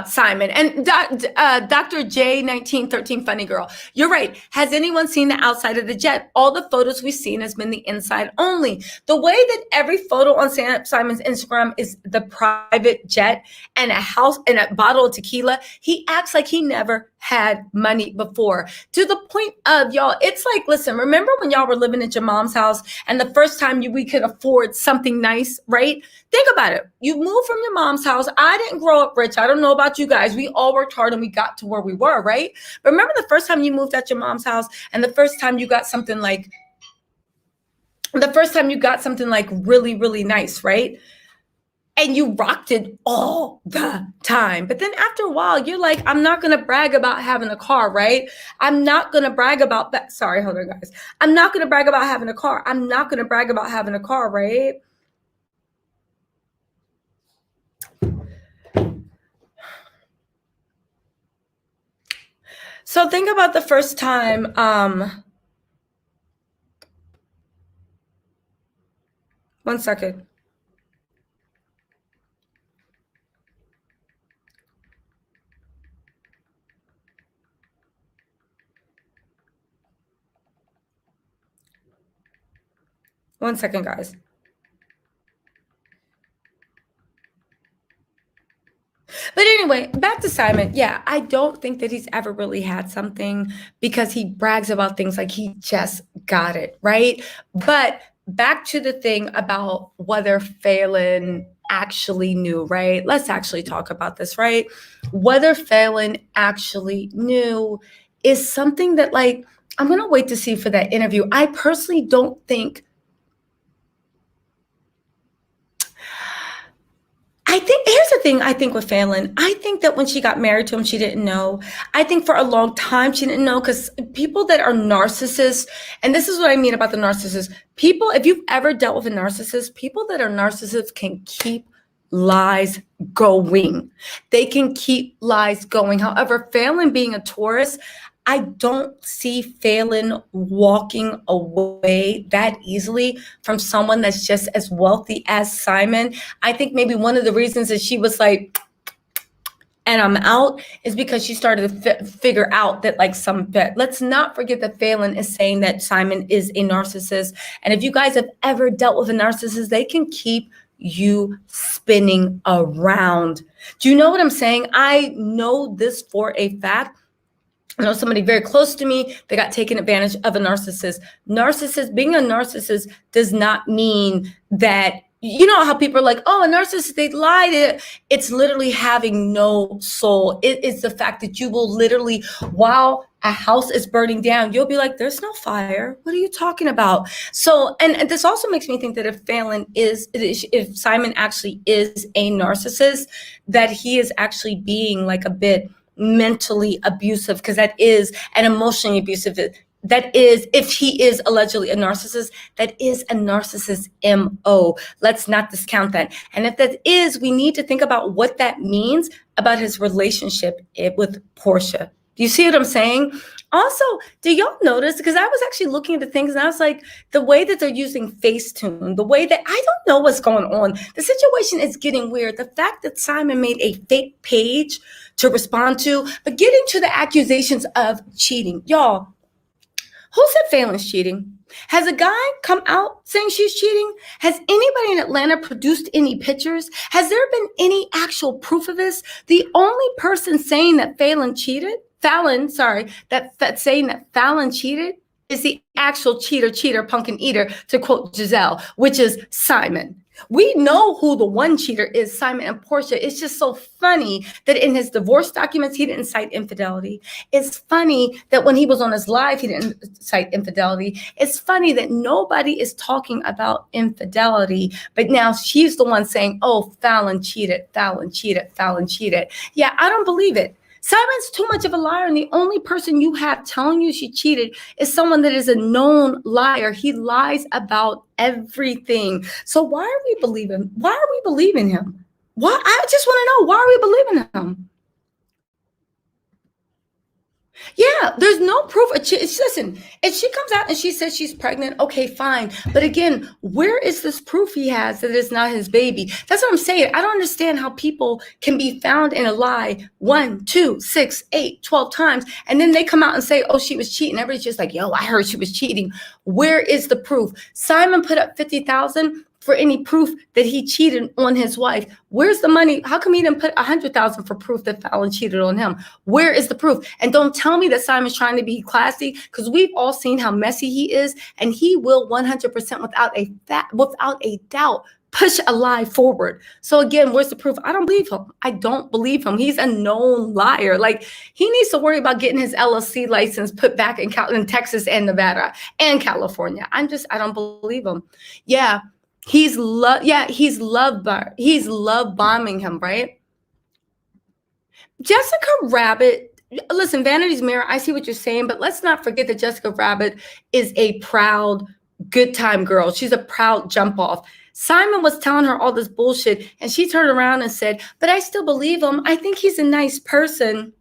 Simon and Dr. J1913 Funny Girl. You're right. Has anyone seen the outside of the jet? All the photos we've seen has been the inside only. The way that every photo on Simon's Instagram is the private jet and a house and a bottle of tequila, he acts like he never had money before. To the point of, y'all, it's like, listen, remember when y'all were living at your mom's house and the first time we could afford something nice, right? Think about it. You moved from your mom's house. I didn't grow up rich. I don't know about you guys. We all worked hard and we got to where we were, right? But remember the first time you moved out your mom's house and the first time you got something like really, really nice, right? And you rocked it all the time. But then after a while, you're like, I'm not going to brag about having a car, right? I'm not going to brag about that. Sorry, hold on, guys. I'm not going to brag about having a car. I'm not going to brag about having a car, right? So think about the first time, one second. One second, guys. But anyway, back to Simon. Yeah, I don't think that he's ever really had something because he brags about things like he just got it, right? But back to the thing about whether FALYNN actually knew, right? Let's actually talk about this, right? Whether FALYNN actually knew is something that, like, I'm going to wait to see for that interview. I personally don't think here's the thing I think with FALYNN. I think that when she got married to him, she didn't know. I think for a long time, she didn't know because people that are narcissists, and this is what I mean about the narcissist, people, if you've ever dealt with a narcissist, people that are narcissists can keep lies going. They can keep lies going. However, FALYNN being a Taurus, I don't see FALYNN walking away that easily from someone that's just as wealthy as Simon. I think maybe one of the reasons that she was like, and I'm out, is because she started to figure out that, like, let's not forget that FALYNN is saying that Simon is a narcissist. And if you guys have ever dealt with a narcissist, they can keep you spinning around. Do you know what I'm saying? I know this for a fact. I know somebody very close to me that got taken advantage of a narcissist. Being a narcissist does not mean that, you know how people are like, oh, a narcissist, they lied. It's literally having no soul. It is the fact that you will literally, while a house is burning down, you'll be like, there's no fire. What are you talking about? So, and this also makes me think that if Simon actually is a narcissist, that he is actually being like a bit mentally abusive, because that is an emotionally abusive. That is, if he is allegedly a narcissist, that is a narcissist MO. Let's not discount that. And if that is, we need to think about what that means about his relationship with Portia. Do you see what I'm saying? Also, do y'all notice, because I was actually looking at the things and I was like, the way that they're using Facetune, the way that, I don't know what's going on. The situation is getting weird. The fact that Simon made a fake page to respond to, but getting to the accusations of cheating. Y'all, who said FALYNN's cheating? Has a guy come out saying she's cheating? Has anybody in Atlanta produced any pictures? Has there been any actual proof of this? The only person saying that Fallon cheated is the actual cheater, pumpkin eater, to quote Giselle, which is Simon. We know who the one cheater is, Simon and Portia. It's just so funny that in his divorce documents, he didn't cite infidelity. It's funny that when he was on his live, he didn't cite infidelity. It's funny that nobody is talking about infidelity, but now she's the one saying, oh, Fallon cheated. Yeah, I don't believe it. Simon's too much of a liar, and the only person you have telling you she cheated is someone that is a known liar. He lies about everything. So why are we believing him? Why? I just want to know, why are we believing him? Yeah, there's no proof. Listen, if she comes out and she says she's pregnant, okay, fine. But again, where is this proof he has that it's not his baby? That's what I'm saying. I don't understand how people can be found in a lie 1, 2, 6, 8, 12 times. And then they come out and say, oh, she was cheating. Everybody's just like, yo, I heard she was cheating. Where is the proof? Simon put up 50,000 for any proof that he cheated on his wife. Where's the money? How come he didn't put 100,000 for proof that FALYNN cheated on him? Where is the proof? And don't tell me that Simon's trying to be classy, because we've all seen how messy he is, and he will 100% without a doubt push a lie forward. So again, where's the proof? I don't believe him. I don't believe him. He's a known liar. Like, he needs to worry about getting his LLC license put back in Texas and Nevada and California. I don't believe him. Yeah. He's love bombing him, right? Jessica Rabbit, listen, Vanity's Mirror, I see what you're saying, but let's not forget that Jessica Rabbit is a proud, good time girl. She's a proud jump off. Simon was telling her all this bullshit, and she turned around and said, but I still believe him. I think he's a nice person.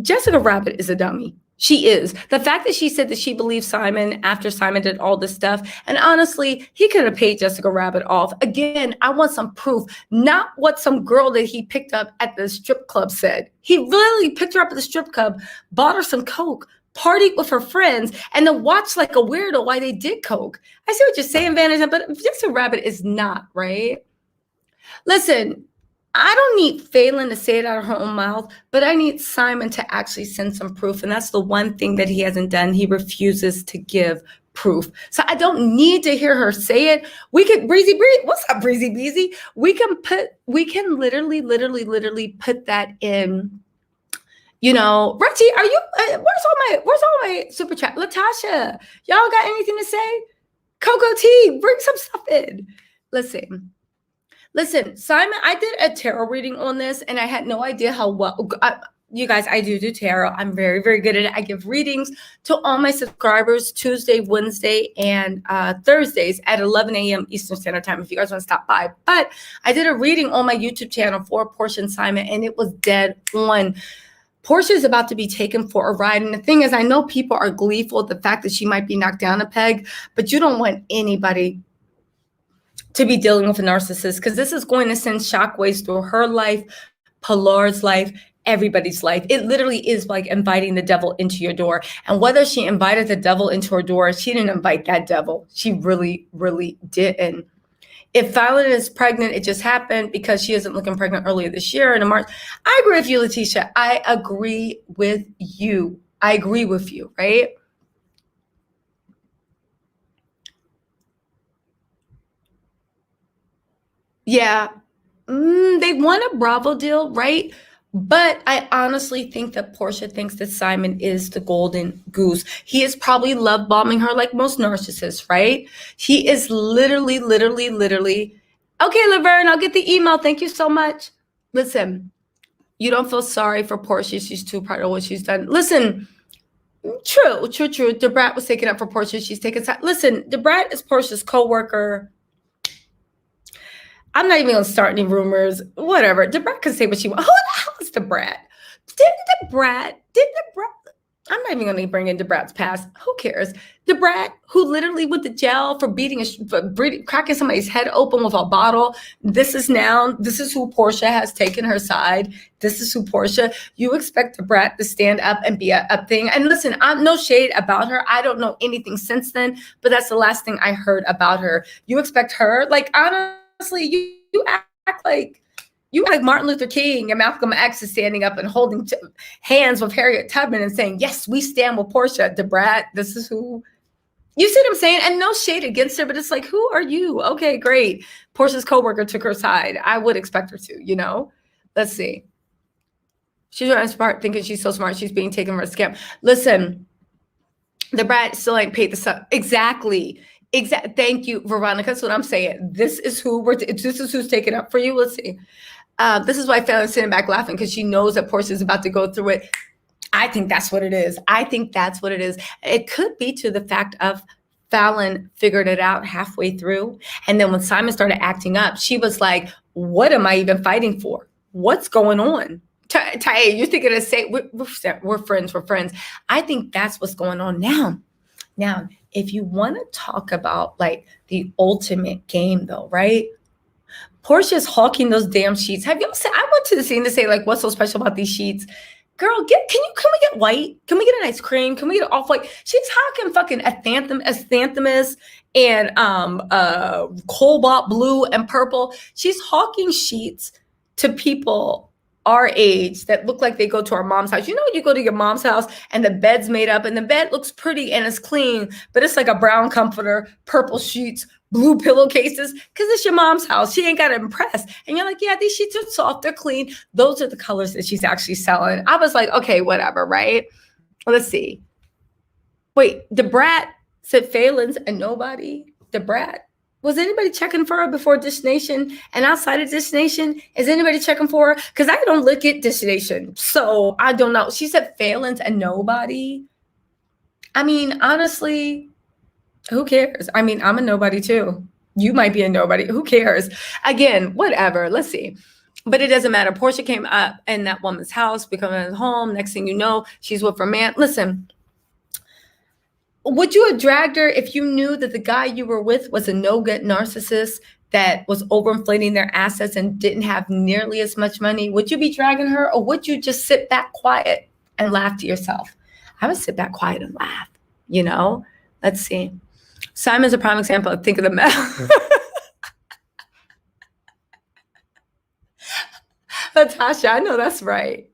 Jessica Rabbit is a dummy. She is. The fact that she said that she believed Simon after Simon did all this stuff, and honestly, he could have paid Jessica Rabbit off. Again, I want some proof, not what some girl that he picked up at the strip club said. He really picked her up at the strip club, bought her some Coke, partied with her friends, and then watched like a weirdo while they did Coke. I see what you're saying, Vanessa, but Jessica Rabbit is not, right? Listen, I don't need FALYNN to say it out of her own mouth, but I need Simon to actually send some proof. And that's the one thing that he hasn't done. He refuses to give proof. So I don't need to hear her say it. We could Breezy, what's up, Breezy Beezy? We can literally put that in. You know, Reggie, are you, where's all my super chat? Latasha, y'all got anything to say? Coco T, bring some stuff in. Listen, Simon, I did a tarot reading on this, and I had no idea how well, you guys, I do tarot. I'm very, very good at it. I give readings to all my subscribers Tuesday, Wednesday, and Thursdays at 11 a.m. Eastern Standard Time if you guys want to stop by. But I did a reading on my YouTube channel for Portia and Simon, and it was dead on. Portia is about to be taken for a ride. And the thing is, I know people are gleeful at the fact that she might be knocked down a peg, but you don't want anybody to be dealing with a narcissist, because this is going to send shockwaves through her life, Pilar's life, everybody's life. It literally is like inviting the devil into your door. And whether she invited the devil into her door, she didn't invite that devil. She really, really didn't. If FALYNN is pregnant, it just happened because she isn't looking pregnant earlier this year in March. I agree with you, Letitia. I agree with you. Right? Yeah, they want a Bravo deal, right? But I honestly think that Portia thinks that Simon is the golden goose. He is probably love bombing her like most narcissists, right? He is literally. Okay, Laverne, I'll get the email. Thank you so much. Listen, you don't feel sorry for Portia. She's too proud of what she's done. Listen, true. Debrat was taken up for Portia. She's taken side. Listen, Debrat is Portia's co-worker. I'm not even going to start any rumors. Whatever. Debrat can say what she wants. Who the hell is Debrat? I'm not even going to bring in Debrat's past. Who cares? Debrat, who literally went to jail for cracking somebody's head open with a bottle. This is who Portia has taken her side. This is who Portia. You expect Debrat to stand up and be a thing. And listen, I'm no shade about her. I don't know anything since then, but that's the last thing I heard about her. You expect her? Like, honestly, you act like Martin Luther King and Malcolm X is standing up and holding hands with Harriet Tubman and saying, yes, we stand with Portia. Debrat, this is who. You see what I'm saying? And no shade against her, but it's like, who are you? Okay, great. Portia's coworker took her side. I would expect her to, you know? Let's see. She's running smart, thinking she's so smart. She's being taken for a scam. Listen, Debrat still ain't paid the sub. Exactly. Thank you, Veronica. That's what I'm saying. This is who's taking up for you. Let's see. This is why FALYNN's sitting back laughing, because she knows that Portia's about to go through it. I think that's what it is. It could be to the fact of FALYNN figured it out halfway through. And then when Simon started acting up, she was like, what am I even fighting for? What's going on? Tay, you're thinking the same. We're friends. We're friends. I think that's what's going on now. Now, if you want to talk about like the ultimate game, though, right? Portia's hawking those damn sheets. Have y'all seen? I went to the scene to say like, what's so special about these sheets? Girl, can we get white? Can we get an ice cream? Can we get off-white? She's hawking fucking Xanthamus and cobalt blue and purple. She's hawking sheets to people our age that look like they go to our mom's house. You know, you go to your mom's house and the bed's made up and the bed looks pretty and it's clean, but it's like a brown comforter, purple sheets, blue pillowcases, because it's your mom's house. She ain't got to impress. And you're like, yeah, these sheets are soft, they're clean. Those are the colors that she's actually selling. I was like, okay, whatever, right? Let's see. Wait, the brat said FALYNN's and nobody. The brat. Was anybody checking for her before Dish Nation? And outside of Dish Nation, is anybody checking for her? Because I don't look at Dish Nation. So I don't know. She said FALYNN's and nobody. I mean, honestly, who cares? I mean, I'm a nobody too. You might be a nobody. Who cares? Again, whatever. Let's see. But it doesn't matter. Portia came up in that woman's house, becoming at home. Next thing you know, she's with her man. Listen. Would you have dragged her if you knew that the guy you were with was a no-good narcissist that was overinflating their assets and didn't have nearly as much money? Would you be dragging her, or would you just sit back quiet and laugh to yourself? I would sit back quiet and laugh, you know? Let's see. Simon's a prime example of think of the mess. Natasha, I know that's right.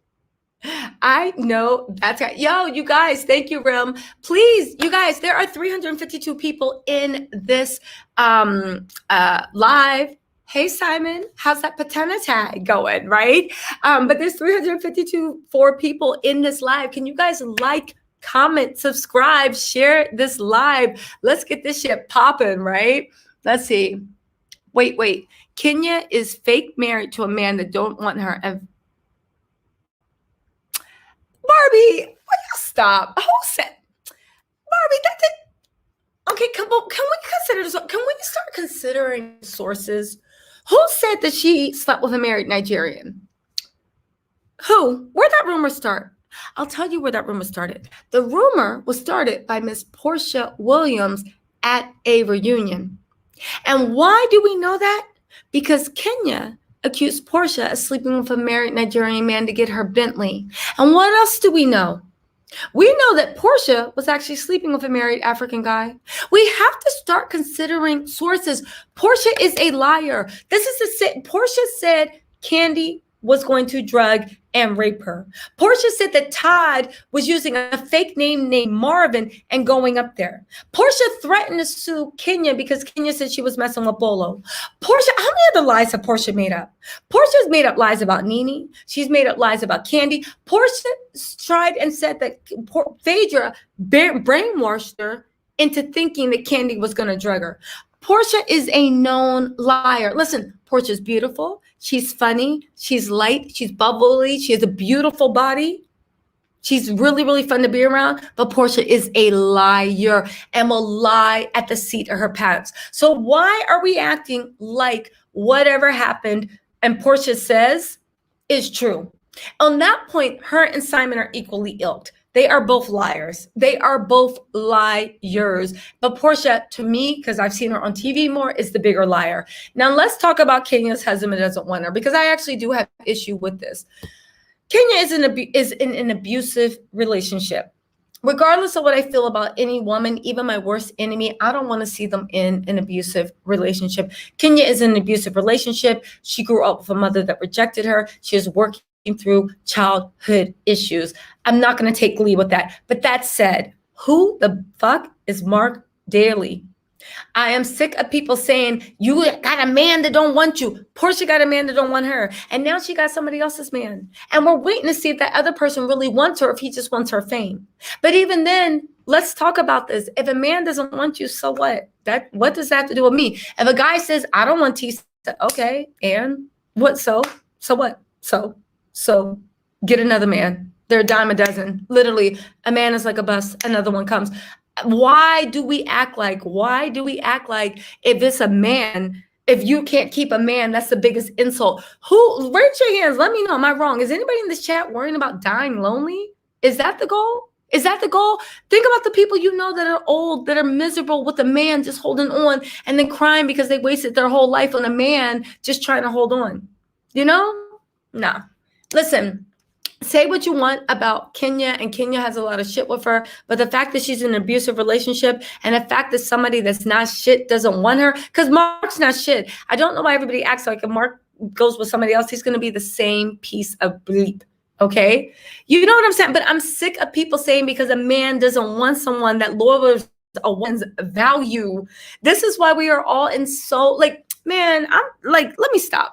I know that's right. Yo, you guys, thank you, Rim. Please, you guys, there are 352 people in this live. Hey, Simon, how's that patana tag going, right? But there's 354 people in this live. Can you guys like, comment, subscribe, share this live? Let's get this shit popping, right? Let's see. Wait. Kenya is fake married to a man that don't want her. Barbie, will you stop? Who said, Barbie, that did, okay, can we consider this? Can we start considering sources? Who said that she slept with a married Nigerian? Who? Where'd that rumor start? I'll tell you where that rumor started. The rumor was started by Miss Portia Williams at a reunion. And why do we know that? Because Kenya accused Portia of sleeping with a married Nigerian man to get her Bentley. And what else do we know? We know that Portia was actually sleeping with a married African guy. We have to start considering sources. Portia is a liar. Portia said Candy was going to drug and rape her. Portia said that Todd was using a fake name named Marvin and going up there. Portia threatened to sue Kenya because Kenya said she was messing with Bolo. Portia, how many other lies have Portia made up? Portia's made up lies about Nene. She's made up lies about Candy. Portia tried and said that Phaedra brainwashed her into thinking that Candy was going to drug her. Portia is a known liar. Listen, Portia's beautiful. She's funny. She's light. She's bubbly. She has a beautiful body. She's really, really fun to be around. But Portia is a liar and will lie at the seat of her pants. So why are we acting like whatever happened and Portia says is true? On that point, her and Simon are equally ilked. They are both liars. They are both liars. But Portia, to me, because I've seen her on TV more, is the bigger liar. Now, let's talk about Kenya's husband who doesn't want her, because I actually do have issue with this. Kenya is in an abusive relationship. Regardless of what I feel about any woman, even my worst enemy, I don't want to see them in an abusive relationship. Kenya is in an abusive relationship. She grew up with a mother that rejected her. She is working through childhood issues. I'm not going to take glee with that. But that said, who the fuck is Mark Daly? I am sick of people saying, you got a man that don't want you. Portia got a man that don't want her. And now she got somebody else's man. And we're waiting to see if that other person really wants her, if he just wants her fame. But even then, let's talk about this. If a man doesn't want you, so what? What does that have to do with me? If a guy says, I don't want T, okay, and what? So what? So get another man. They're a dime a dozen. Literally, a man is like a bus, another one comes. Why do we act like if it's a man If you can't keep a man, that's the biggest insult. Who, raise your hands, let me know, am I wrong? Is anybody in this chat worrying about dying lonely? Is that the goal? Is that the goal? Think about the people you know that are old, that are miserable with a man just holding on and then crying because they wasted their whole life on a man just trying to hold on. You know? Nah. Listen, say what you want about Kenya, and Kenya has a lot of shit with her, but the fact that she's in an abusive relationship and the fact that somebody that's not shit doesn't want her, because Mark's not shit. I don't know why everybody acts like if Mark goes with somebody else, he's going to be the same piece of bleep. Okay? You know what I'm saying? But I'm sick of people saying because a man doesn't want someone that lowers a woman's value. This is why we are all in so, like, man, I'm like, let me stop.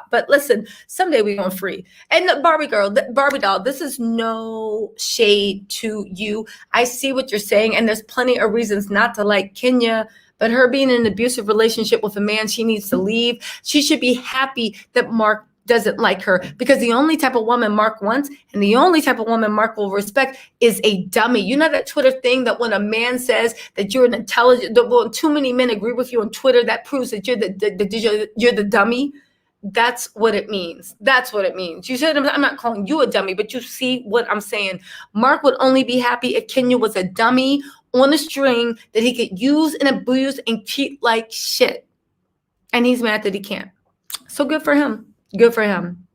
But listen, someday we're going free. And the Barbie girl, the Barbie doll, this is no shade to you. I see what you're saying, and there's plenty of reasons not to like Kenya, but her being in an abusive relationship with a man, she needs to leave. She should be happy that Mark doesn't like her, because the only type of woman Mark wants and the only type of woman Mark will respect is a dummy. You know that Twitter thing that when a man says that you're an intelligent, when too many men agree with you on Twitter, that proves that you're the dummy. That's what it means. That's what it means. You said I'm not calling you a dummy, but you see what I'm saying. Mark would only be happy if Kenya was a dummy on a string that he could use and abuse and treat like shit. And he's mad that he can't. So good for him. Good for him.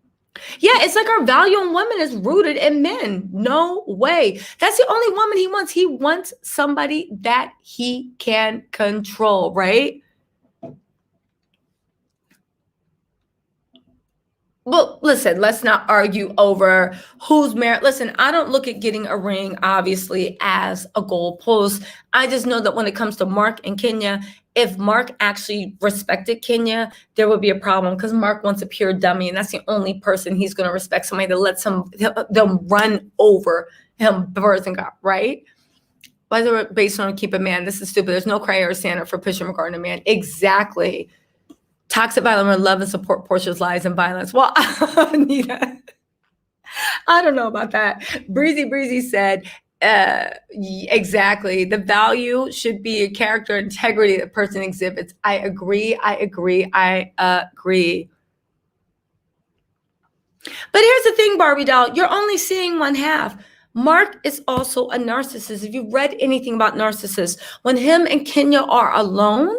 Yeah, it's like our value in women is rooted in men. No way. That's the only woman he wants. He wants somebody that he can control, right? Well, listen, let's not argue over who's married. Listen, I don't look at getting a ring, obviously, as a goalpost. I just know that when it comes to Mark and Kenya, if Mark actually respected Kenya, there would be a problem, because Mark wants a pure dummy, and that's the only person he's going to respect, somebody that lets them run over him, birth and God, right? Whether based on keep a man, this is stupid. There's no cry or standard for pushing regarding a man. Exactly. Toxic violence, love and support Portia's lies and violence. Well, Anita, I don't know about that. Breezy said, exactly. The value should be a character integrity that person exhibits. I agree. But here's the thing, Barbie doll, you're only seeing one half. Mark is also a narcissist. If you've read anything about narcissists, when him and Kenya are alone,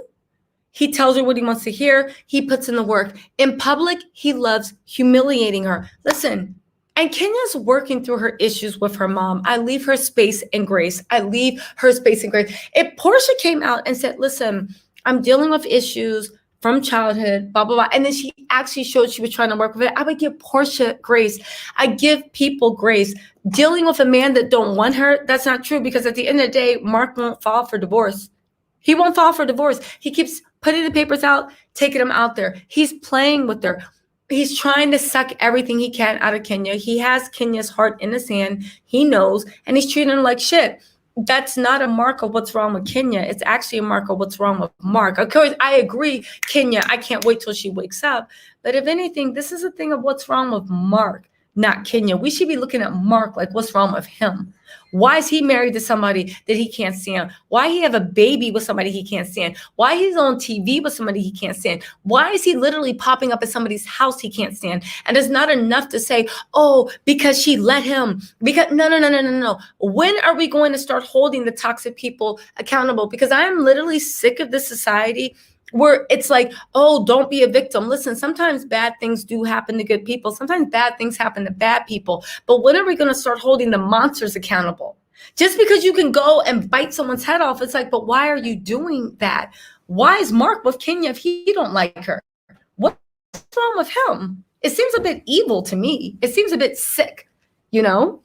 he tells her what he wants to hear. He puts in the work. In public, he loves humiliating her. Listen, and Kenya's working through her issues with her mom. I leave her space and grace. If Portia came out and said, listen, I'm dealing with issues from childhood, blah, blah, blah, and then she actually showed she was trying to work with it, I would give Portia grace. I give people grace. Dealing with a man that don't want her, that's not true, because at the end of the day, Mark won't fall for divorce. He won't fall for divorce. He keeps putting the papers out, taking them out there. He's playing with her. He's trying to suck everything he can out of Kenya. He has Kenya's heart in his hand. He knows, and he's treating her like shit. That's not a mark of what's wrong with Kenya. It's actually a mark of what's wrong with Mark. Of course, I agree, Kenya, I can't wait till she wakes up. But if anything, this is a thing of what's wrong with Mark, not Kenya. We should be looking at Mark like what's wrong with him. Why is he married to somebody that he can't stand? Why he have a baby with somebody he can't stand? Why he's on TV with somebody he can't stand? Why is he literally popping up at somebody's house he can't stand? And it's not enough to say, oh, because she let him. Because no. When are we going to start holding the toxic people accountable? Because I am literally sick of this society where it's like, oh, don't be a victim. Listen, sometimes bad things do happen to good people. Sometimes bad things happen to bad people. But when are we going to start holding the monsters accountable? Just because you can go and bite someone's head off, it's like, but why are you doing that? Why is Mark with Kenya if he don't like her? What's wrong with him? It seems a bit evil to me. It seems a bit sick, you know?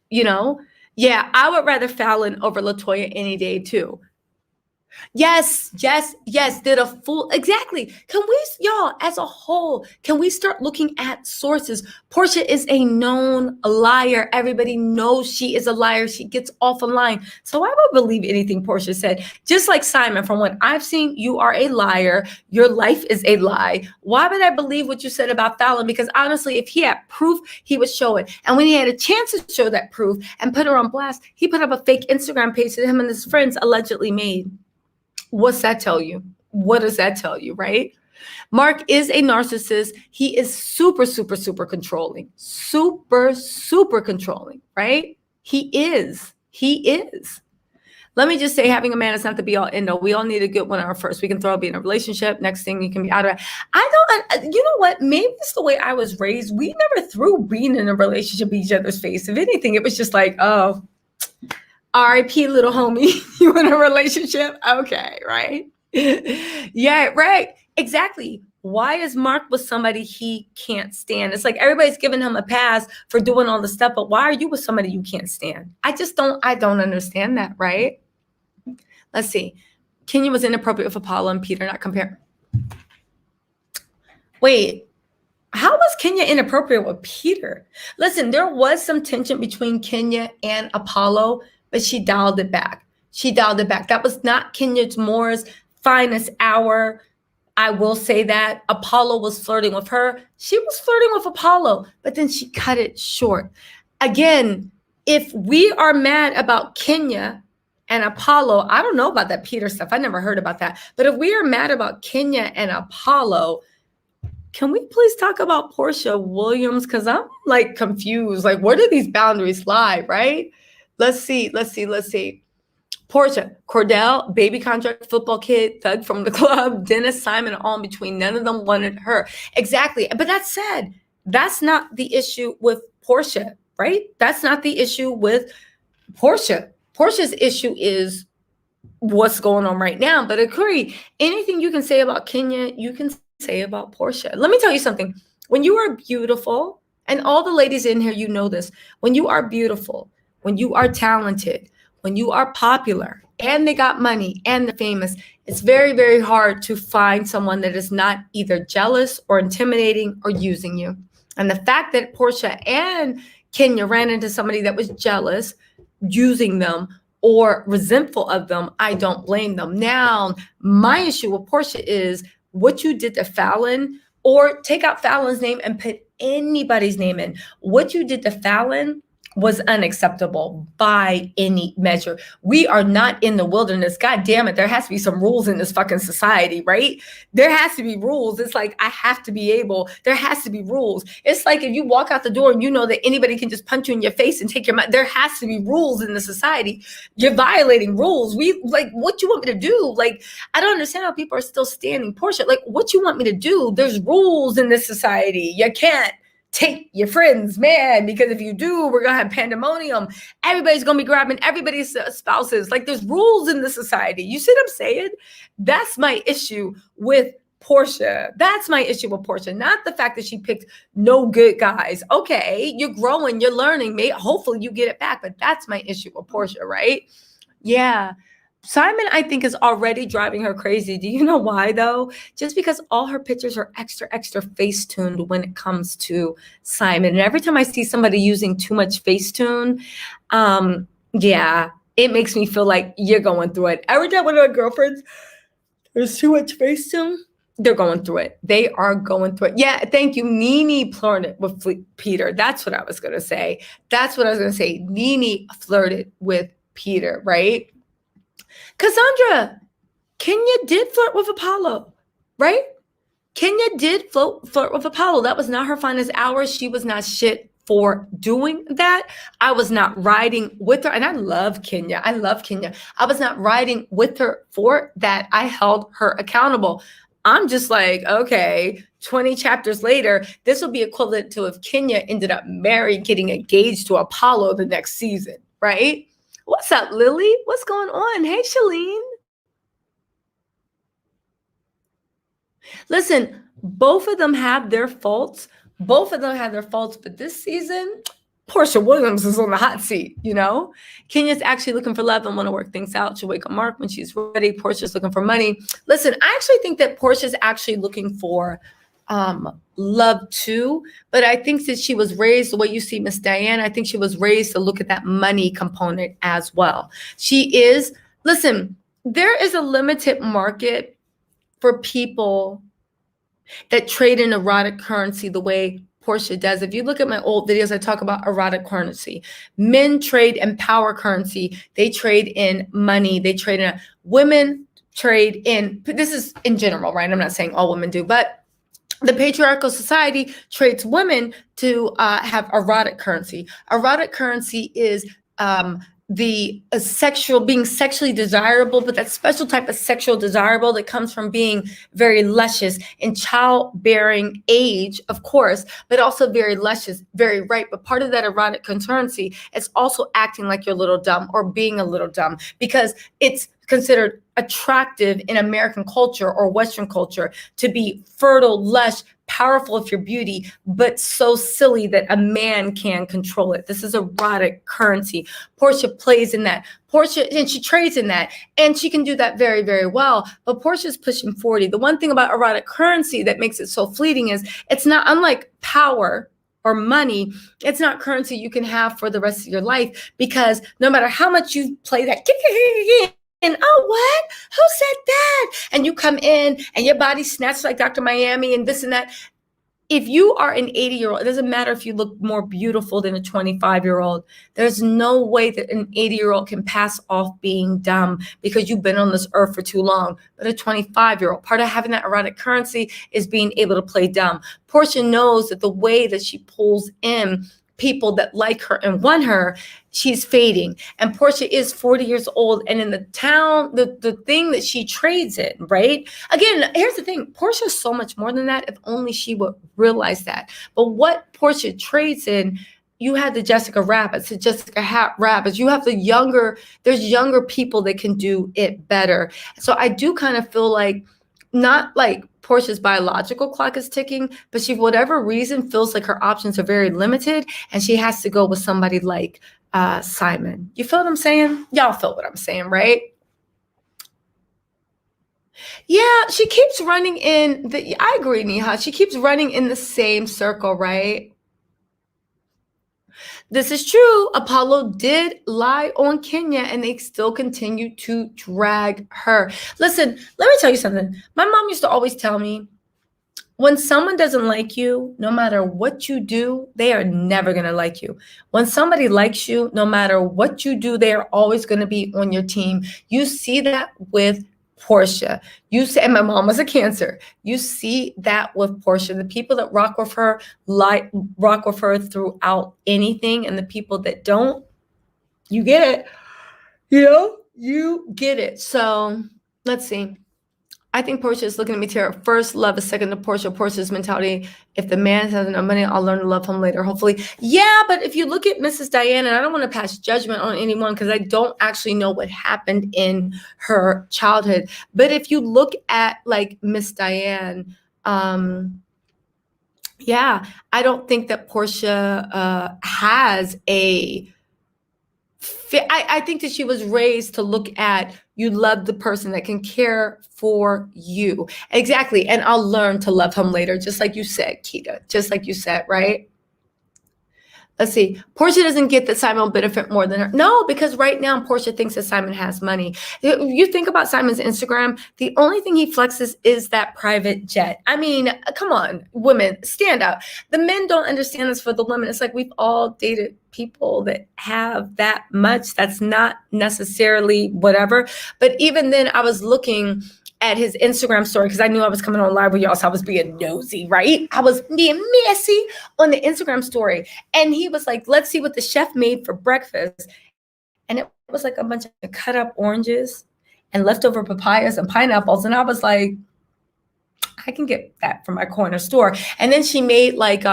Yeah, I would rather FALYNN over LaToya any day too. Yes. Did a fool. Exactly. Can we, y'all, as a whole, can we start looking at sources? Portia is a known liar. Everybody knows she is a liar. She gets off a line. So I would believe anything Portia said. Just like Simon, from what I've seen, you are a liar. Your life is a lie. Why would I believe what you said about FALYNN? Because honestly, if he had proof, he would show it. And when he had a chance to show that proof and put her on blast, he put up a fake Instagram page that him and his friends allegedly made. What's that tell you? what does that tell you, right? Mark is a narcissist. He is super, super, super controlling. Super, super controlling, right? He is. He is. Let me just say, having a man is not the be all end all. We all need a good one at first. We can throw out being in a relationship. Next thing you can be out of it. You know what? Maybe it's the way I was raised. We never threw being in a relationship in each other's face. If anything, it was just like, oh, R.I.P. little homie, you in a relationship? Okay, right? Yeah, right. Exactly. Why is Mark with somebody he can't stand? It's like everybody's giving him a pass for doing all the stuff, but why are you with somebody you can't stand? I don't understand that, right? Let's see. Kenya was inappropriate with Apollo and Peter, not compare. Wait, how was Kenya inappropriate with Peter? Listen, there was some tension between Kenya and Apollo, but she dialed it back. She dialed it back. That was not Kenya Moore's finest hour. I will say that Apollo was flirting with her. She was flirting with Apollo, but then she cut it short. Again, if we are mad about Kenya and Apollo, I don't know about that Peter stuff. I never heard about that. But if we are mad about Kenya and Apollo, can we please talk about Portia Williams? Because I'm like confused. Like, where do these boundaries lie, right? Let's see. Portia, Cordell, baby contract, football kid, thug from the club, Dennis, Simon, all in between. None of them wanted her. Exactly. But that said, that's not the issue with Portia, right? That's not the issue with Portia. Portia's issue is what's going on right now. But agree, anything you can say about Kenya, you can say about Portia. Let me tell you something. When you are beautiful, and all the ladies in here, you know this, when you are beautiful, when you are talented, when you are popular and they got money and they're famous, it's very, very hard to find someone that is not either jealous or intimidating or using you. And the fact that Portia and Kenya ran into somebody that was jealous, using them, or resentful of them, I don't blame them. Now, my issue with Portia is what you did to FALYNN, or take out FALYNN's name and put anybody's name in. What you did to FALYNN was unacceptable by any measure. We are not in the wilderness. God damn it. There has to be some rules in this fucking society, right? There has to be rules. It's like, there has to be rules. It's like if you walk out the door and you know that anybody can just punch you in your face and take your money. There has to be rules in the society. You're violating rules. What you want me to do? Like, I don't understand how people are still standing Portia. Like, what you want me to do? There's rules in this society. You can't take your friends, man, because if you do, we're gonna have pandemonium. Everybody's gonna be grabbing everybody's spouses. Like, there's rules in the society. You see what I'm saying? That's my issue with Portia. That's my issue with Portia, not the fact that she picked no good guys. Okay, you're growing, you're learning. Hopefully you get it back, but that's my issue with Portia, right? Yeah. Simon, I think, is already driving her crazy. Do you know why, though? Just because all her pictures are extra, extra face-tuned when it comes to Simon. And every time I see somebody using too much Facetune, yeah, it makes me feel like you're going through it. Every time one of my girlfriends, there's too much Facetune, they're going through it. They are going through it. Yeah, thank you. Nene flirted with Peter. That's what I was going to say. Nene flirted with Peter, right? Cassandra, Kenya did flirt with Apollo, right? Kenya did flirt with Apollo. That was not her finest hour. She was not shit for doing that. I was not riding with her. And I love Kenya. I was not riding with her for that. I held her accountable. I'm just like, okay, 20 chapters later, this will be equivalent to if Kenya ended up married, getting engaged to Apollo the next season, right? What's up, Lily? What's going on? Hey, Shalene. Listen, both of them have their faults. But this season, Portia Williams is on the hot seat, you know? Kenya's actually looking for love and want to work things out. She'll wake up Mark when she's ready. Portia's looking for money. Listen, I actually think that Portia's actually looking for love too, but I think that she was raised the way you see Miss Diane. I think she was raised to look at that money component as well. Listen, there is a limited market for people that trade in erotic currency the way Portia does. If you look at my old videos, I talk about erotic currency. Men trade in power currency. They trade in money. Women trade in, this is in general, right? I'm not saying all women do, but the patriarchal society trades women to have erotic currency. Erotic currency is the sexual, being sexually desirable, but that special type of sexual desirable that comes from being very luscious in childbearing age, of course, but also very luscious, very ripe. But part of that erotic currency is also acting like you're a little dumb or being a little dumb, because it's considered attractive in American culture or Western culture to be fertile, lush, powerful if you're beauty, but so silly that a man can control it. This is erotic currency. Portia plays in that. Portia, and she trades in that, and she can do that very, very well. But Portia's pushing 40. The one thing about erotic currency that makes it so fleeting is it's not, unlike power or money, it's not currency you can have for the rest of your life, because no matter how much you play that, and oh, what? Who said that? And you come in and your body snatched like Dr. Miami and this and that. If you are an 80-year-old, it doesn't matter if you look more beautiful than a 25-year-old. There's no way that an 80-year-old can pass off being dumb because you've been on this earth for too long. But a 25-year-old, part of having that erotic currency is being able to play dumb. Portia knows that the way that she pulls in people that like her and want her, she's fading. And Portia is 40 years old. And in the town, the thing that she trades in, right? Again, here's the thing. Portia is so much more than that, if only she would realize that. But what Portia trades in, you have the Jessica Rabbits, the Jessica Rabbits. You have there's younger people that can do it better. So I do kind of feel like, not like Portia's biological clock is ticking, but she, for whatever reason, feels like her options are very limited, and she has to go with somebody like Simon. You feel what I'm saying? Y'all feel what I'm saying, right? Yeah, she keeps running in the, I agree, Neha. She keeps running in the same circle, right? This is true. Apollo did lie on Kenya, and they still continue to drag her. Listen, let me tell you something. My mom used to always tell me, when someone doesn't like you, no matter what you do, they are never going to like you. When somebody likes you, no matter what you do, they are always going to be on your team. You see that with Portia. You see, and my mom was a Cancer. You see that with Portia. The people that rock with her throughout anything, and the people that don't, you get it. You get it. So let's see. I think Portia is looking at me, Tara. First, love is second to Portia. Portia's mentality: if the man has no money, I'll learn to love him later, hopefully. Yeah, but if you look at Mrs. Diane, and I don't want to pass judgment on anyone because I don't actually know what happened in her childhood. But if you look at like Miss Diane, yeah, I don't think that Portia has a. I think that she was raised to look at, you love the person that can care for you. Exactly. And I'll learn to love him later, just like you said, Keita, just like you said, right? Let's see. Portia doesn't get that Simon will benefit more than her. No, because right now Portia thinks that Simon has money. You think about Simon's Instagram, the only thing he flexes is that private jet. I mean, come on, women, stand up. The men don't understand this for the women. It's like we've all dated people that have that much. That's not necessarily whatever. But even then, I was looking at his Instagram story because I knew I was coming on live with y'all, so I was being nosy, right? I was being messy on the Instagram story. And he was like, let's see what the chef made for breakfast. And it was like a bunch of cut up oranges and leftover papayas and pineapples. And I was like, I can get that from my corner store. And then she made like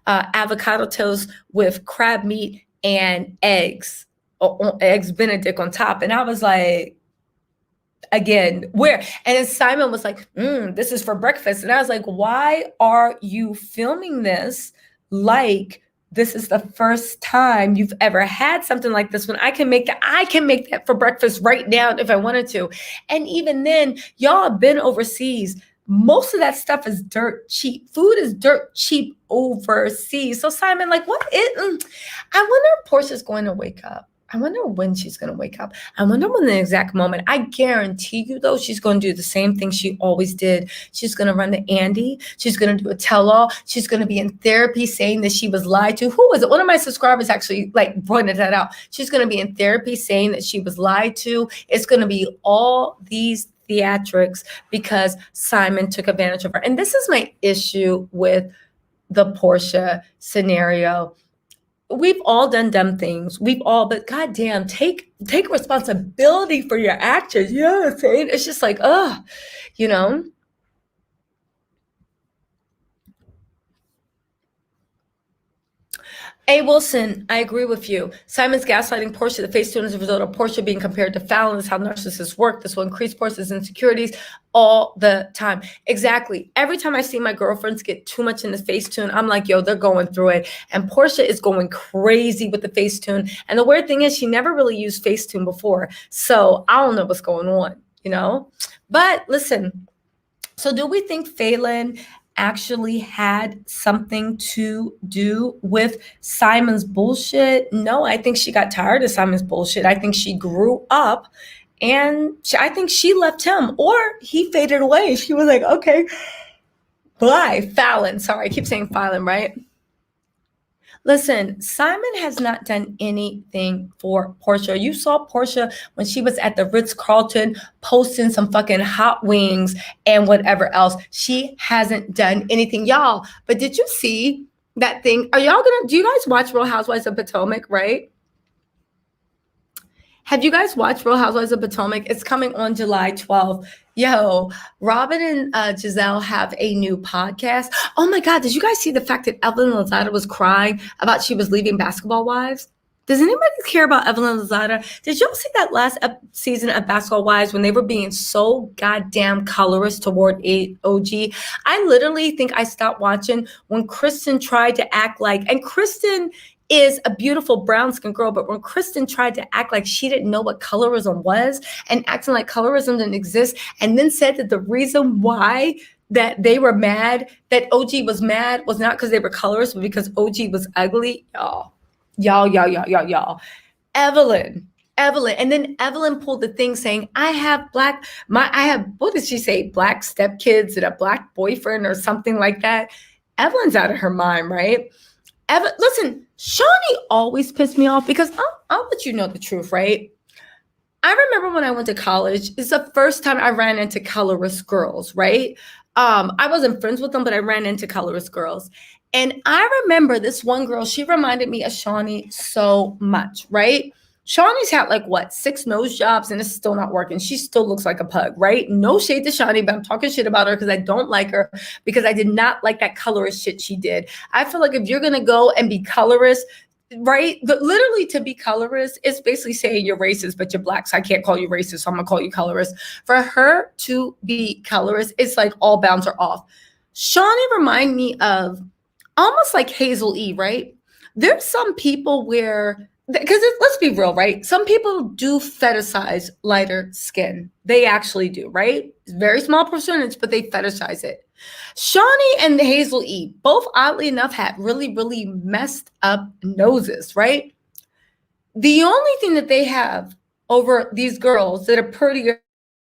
avocado toast with crab meat and eggs Benedict on top. And I was like, again, where? And then Simon was like, this is for breakfast. And I was like, why are you filming this like this is the first time you've ever had something like this, when I can make that for breakfast right now if I wanted to? And even then, y'all have been overseas. Most of that stuff is dirt cheap. Food is dirt cheap overseas. So Simon, like, I wonder if Portia's going to wake up. I wonder when she's going to wake up. I wonder when the exact moment. I guarantee you, though, she's going to do the same thing she always did. She's going to run to Andy. She's going to do a tell-all. She's going to be in therapy saying that she was lied to. Who was it? One of my subscribers actually like pointed that out. She's going to be in therapy saying that she was lied to. It's going to be all these theatrics because Simon took advantage of her. And this is my issue with the Portia scenario. We've all done dumb things. But goddamn, take responsibility for your actions. You know what I'm saying? It's just like, you know? A. Wilson, I agree with you. Simon's gaslighting Portia. The Facetune is a result of Portia being compared to FALYNN. This is how narcissists work. This will increase Portia's insecurities all the time. Exactly. Every time I see my girlfriends get too much in the Facetune, I'm like, yo, they're going through it. And Portia is going crazy with the Facetune. And the weird thing is she never really used Facetune before. So I don't know what's going on, you know? But listen, so do we think FALYNN actually had something to do with Simon's bullshit? No, I think she got tired of Simon's bullshit. I think she grew up and I think she left him or he faded away. She was like, okay, bye, FALYNN. Sorry, I keep saying FALYNN, right? Listen, Simon has not done anything for Portia. You saw Portia when she was at the Ritz-Carlton posting some fucking hot wings and whatever else. She hasn't done anything, y'all. But did you see that thing? Do you guys watch Real Housewives of Potomac, right? Have you guys watched Real Housewives of Potomac? It's coming on July 12th. Yo, Robyn and Giselle have a new podcast. Oh my God, did you guys see the fact that EVELYN Lozada was crying about she was leaving Basketball Wives? Does anybody care about EVELYN Lozada? Did y'all see that last season of Basketball Wives when they were being so goddamn colorist toward OG? I literally think I stopped watching when Kristen tried to act like, and Kristen is a beautiful brown-skinned girl, but when Kristen tried to act like she didn't know what colorism was and acting like colorism didn't exist, and then said that the reason why that they were mad, that OG was mad, was not because they were colorists, but because OG was ugly. Y'all. EVELYN. And then EVELYN pulled the thing saying, I have what did she say? Black stepkids and a black boyfriend or something like that. EVELYN's out of her mind, right? Listen, Shawnee always pissed me off because I'll let you know the truth, right? I remember when I went to college, it's the first time I ran into colorist girls, right? I wasn't friends with them, but I ran into colorist girls. And I remember this one girl, she reminded me of Shawnee so much, right? Shawnee's had 6 nose jobs and it's still not working. She still looks like a pug, right? No shade to Shawnee, but I'm talking shit about her because I don't like her because I did not like that colorist shit she did. I feel like if you're going to go and be colorist, right? But literally to be colorist is basically saying you're racist, but you're black. So I can't call you racist. So I'm going to call you colorist. For her to be colorist, it's like all bounds are off. Shawnee remind me of almost like Hazel E., right? There's some people where, because let's be real, right? Some people do fetishize lighter skin. They actually do, right? It's a very small percentage, but they fetishize it. Shawnee and Hazel E., both oddly enough, had really, really messed up noses, right? The only thing that they have over these girls that are prettier,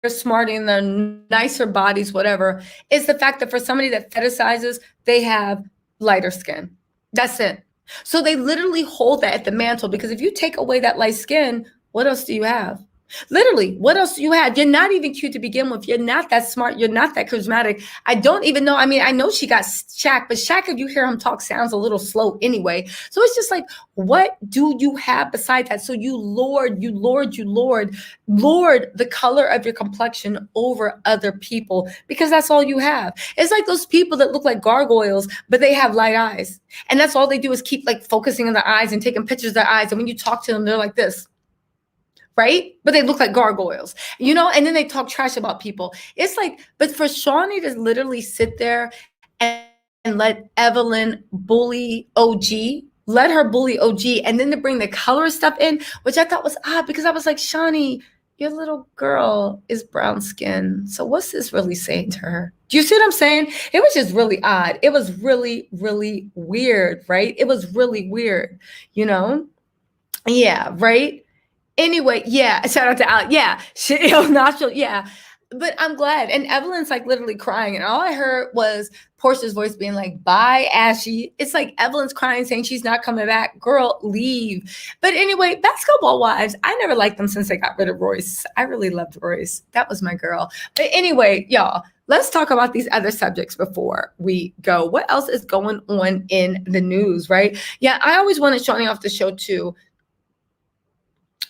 smarter, and they're nicer bodies, whatever, is the fact that for somebody that fetishizes, they have lighter skin. That's it. So they literally hold that at the mantle because if you take away that light skin, what else do you have? Literally, what else do you have? You're not even cute to begin with. You're not that smart. You're not that charismatic. I don't even know. I mean, I know she got Shaq, but Shaq, if you hear him talk, sounds a little slow anyway. So it's just like, what do you have besides that? So you lord the color of your complexion over other people because that's all you have. It's like those people that look like gargoyles, but they have light eyes. And that's all they do is keep focusing on their eyes and taking pictures of their eyes. And when you talk to them, they're like this. Right? But they look like gargoyles, and then they talk trash about people. It's like, but for Shawnee to literally sit there and let EVELYN bully OG, let her bully OG, and then to bring the color stuff in, which I thought was odd because I was like, Shawnee, your little girl is brown skin. So what's this really saying to her? Do you see what I'm saying? It was just really odd. It was really, really weird, right? It was really weird, Yeah, right? Anyway, yeah, shout out to Alex. Yeah, natural. Yeah, But I'm glad. And Evelyn's like literally crying. And all I heard was Portia's voice being like, bye, Ashy. It's like Evelyn's crying, saying she's not coming back. Girl, leave. But anyway, Basketball Wives, I never liked them since they got rid of Royce. I really loved Royce. That was my girl. But anyway, y'all, let's talk about these other subjects before we go. What else is going on in the news, right? Yeah, I always wanted Shawnee off the show too.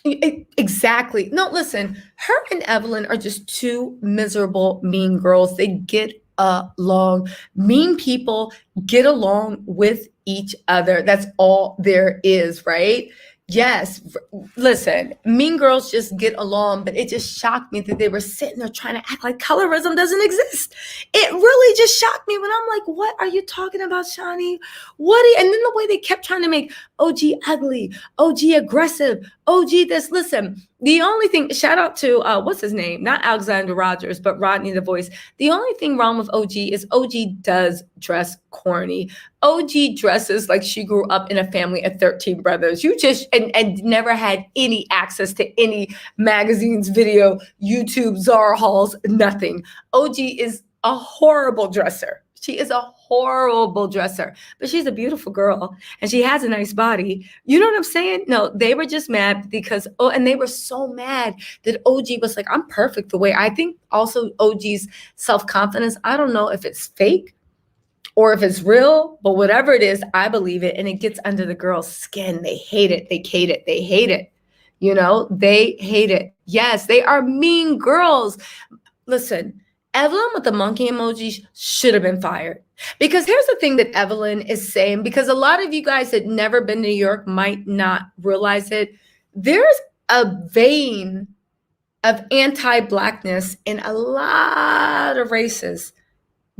Exactly. No, listen, her and Evelyn are just two miserable, mean girls. They get along. Mean people get along with each other. That's all there is, right? Yes. Listen, mean girls just get along, but it just shocked me that they were sitting there trying to act like colorism doesn't exist. It really just shocked me when I'm like, what are you talking about, Shawnee? And then the way they kept trying to make OG ugly, OG aggressive, OG this. Listen, the only thing, shout out to, what's his name? Not Alexander Rogers, but Rodney the Voice. The only thing wrong with OG is OG does dress corny. OG dresses like she grew up in a family of 13 brothers. You just, and never had any access to any magazines, video, YouTube, Zara hauls, nothing. OG is a horrible dresser. She is a horrible dresser, but she's a beautiful girl and she has a nice body. You know what I'm saying? No, they were just mad because, and they were so mad that OG was like, I'm perfect the way I think. Also, OG's self-confidence, I don't know if it's fake or if it's real, but whatever it is, I believe it. And it gets under the girl's skin. They hate it. They hate it. They hate it. You know, they hate it. Yes, they are mean girls. Listen, Evelyn with the monkey emoji should have been fired. Because here's the thing that Evelyn is saying, because a lot of you guys that never been to New York might not realize it. There's a vein of anti-Blackness in a lot of races.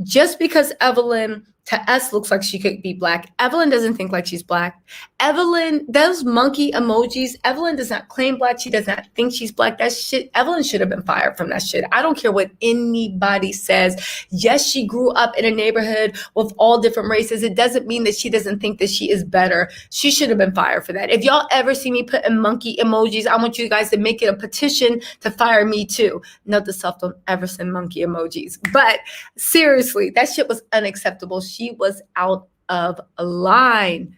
Just because Evelyn to us looks like she could be Black, Evelyn doesn't think like she's Black. Evelyn, those monkey emojis, Evelyn does not claim Black. She does not think she's Black. That shit, Evelyn should have been fired from that shit. I don't care what anybody says. Yes, she grew up in a neighborhood with all different races. It doesn't mean that she doesn't think that she is better. She should have been fired for that. If y'all ever see me put in monkey emojis, I want you guys to make it a petition to fire me too. Note to self, don't ever send monkey emojis. But seriously, that shit was unacceptable. She was out of line.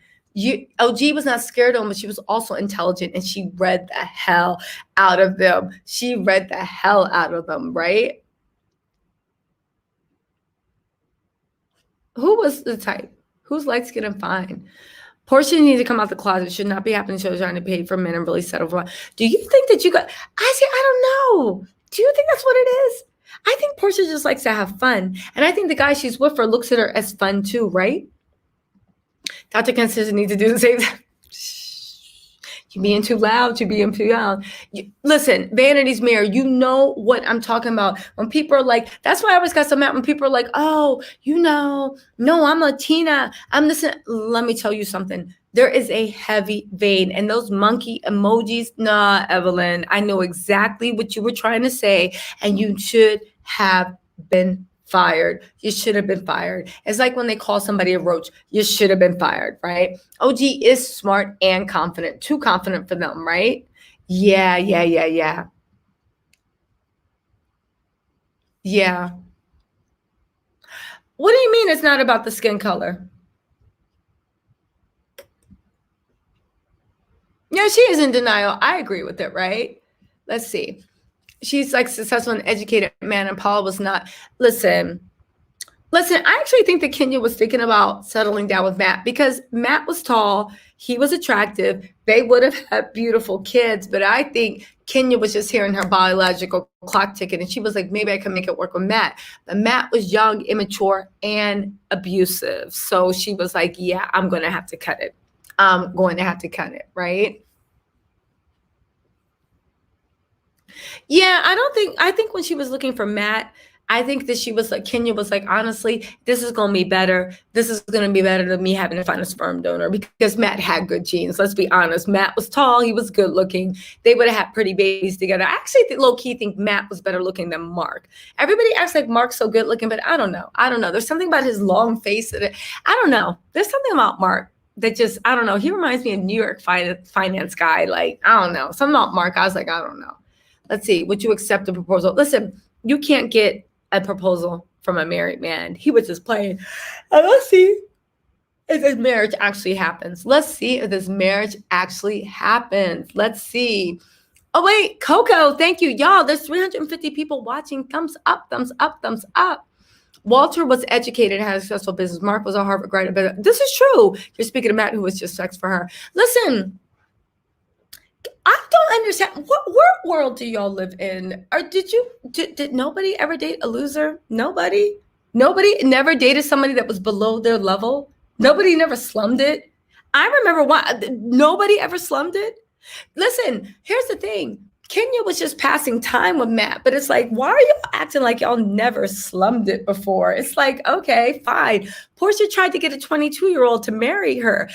OG was not scared of them, but she was also intelligent and she read the hell out of them. She read the hell out of them, right? Who was the type? Who's light skinned and fine? Portia needs to come out the closet. Should not be happening. She was trying to pay for men and really settle for. Do you think that you got? I don't know. Do you think that's what it is? I think Portia just likes to have fun. And I think the guy she's with her looks at her as fun too, right? Dr. Constance needs to do the same thing. You're being too loud. You're being too loud. Listen, Vanity's Mirror, you know what I'm talking about. When people are like, that's why I always got so mad when people are like, oh, no, I'm Latina. I'm this. Let me tell you something. There is a heavy vein, and those monkey emojis, nah, Evelyn, I know exactly what you were trying to say, and you should have been fired. You should have been fired. It's like when they call somebody a roach, you should have been fired, right? OG is smart and confident, too confident for them, right? Yeah. Yeah. What do you mean it's not about the skin color? Yeah, she is in denial. I agree with it, right? Let's see. She's like successful and educated man, and Paul was not. Listen, I actually think that Kenya was thinking about settling down with Matt because Matt was tall. He was attractive. They would have had beautiful kids, but I think Kenya was just hearing her biological clock ticking, and she was like, maybe I can make it work with Matt. But Matt was young, immature, and abusive. So she was like, yeah, I'm going to have to cut it. I'm going to have to cut it, right? Yeah, I think when she was looking for Matt, I think that she was like, Kenya was like, honestly, this is going to be better. This is going to be better than me having to find a sperm donor because Matt had good genes. Let's be honest. Matt was tall. He was good looking. They would have had pretty babies together. I actually low key think Matt was better looking than Mark. Everybody acts like Mark's so good looking, but I don't know. There's something about his long face. I don't know. There's something about Mark that just, I don't know. He reminds me of New York finance guy. Like, I don't know. Something about Mark. I was like, I don't know. Let's see. Would you accept the proposal? Listen, You can't get a proposal from a married man. He was just playing. And let's see if this marriage actually happens. Let's see if this marriage actually happens. Let's see. Oh, wait, Coco, thank you. Y'all, there's 350 people watching. Thumbs up, thumbs up, thumbs up. Walter was educated and had a successful business. Mark was a Harvard graduate. But this is true. You're speaking of Matt, who was just sex for her. Listen, I don't understand. What world do y'all live in? Or did nobody ever date a loser? Nobody never dated somebody that was below their level. Nobody never slummed it. I remember why nobody ever slummed it. Listen, here's the thing. Kenya was just passing time with Matt, but it's like, why are y'all acting like y'all never slummed it before? It's like, okay, fine. Portia tried to get a 22-year-old to marry her.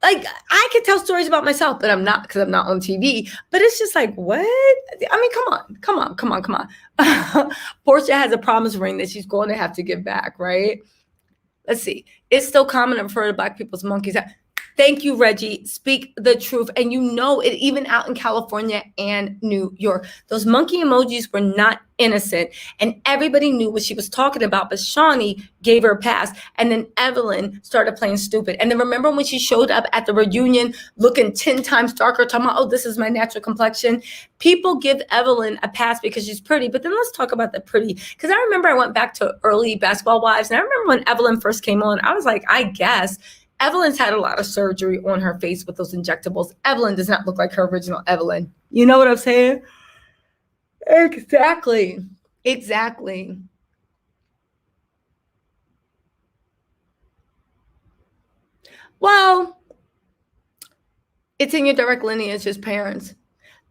Like, I could tell stories about myself, but I'm not, because I'm not on TV. But it's just like, what? I mean, come on. Portia has a promise ring that she's going to have to give back, right? Let's see. It's still common to refer to Black people's monkeys. Thank you, Reggie. Speak the truth. And you know it, even out in California and New York. Those monkey emojis were not innocent. And everybody knew what she was talking about. But Shawnee gave her a pass. And then Evelyn started playing stupid. And then remember when she showed up at the reunion looking 10 times darker, talking about, oh, this is my natural complexion. People give Evelyn a pass because she's pretty. But then let's talk about the pretty. Because I remember I went back to early Basketball Wives. And I remember when Evelyn first came on, I was like, I guess Evelyn's had a lot of surgery on her face with those injectables. Evelyn does not look like her original Evelyn. You know what I'm saying? Exactly. Well, it's in your direct lineage as parents.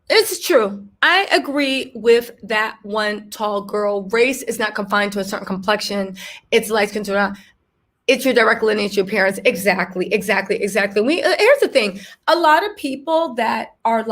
It's true. I agree with that one tall girl. Race is not confined to a certain complexion. It's light skin to it's your direct lineage, your parents. Exactly. Here's the thing. A lot of people that aren't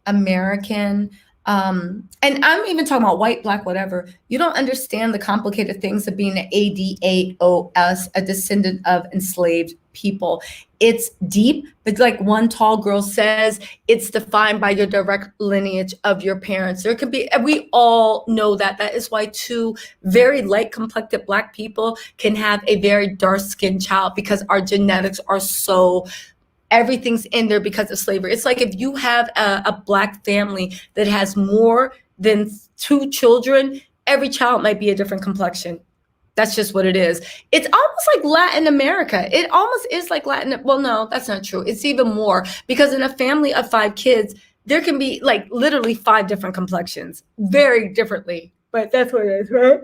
American, and I'm even talking about white, Black, whatever, you don't understand the complicated things of being an ADAOS, a descendant of enslaved people. It's deep, but like one tall girl says, it's defined by your direct lineage of your parents. There could be, we all know that. That is why two very light complected Black people can have a very dark skinned child, because our genetics are so, everything's in there because of slavery. It's like if you have a Black family that has more than 2 children, every child might be a different complexion. That's just what it is. It's almost like Latin America. It almost is like Latin. Well, no, that's not true. It's even more, because in a family of 5 kids, there can be like literally 5 different complexions, very differently. But that's what it is, right?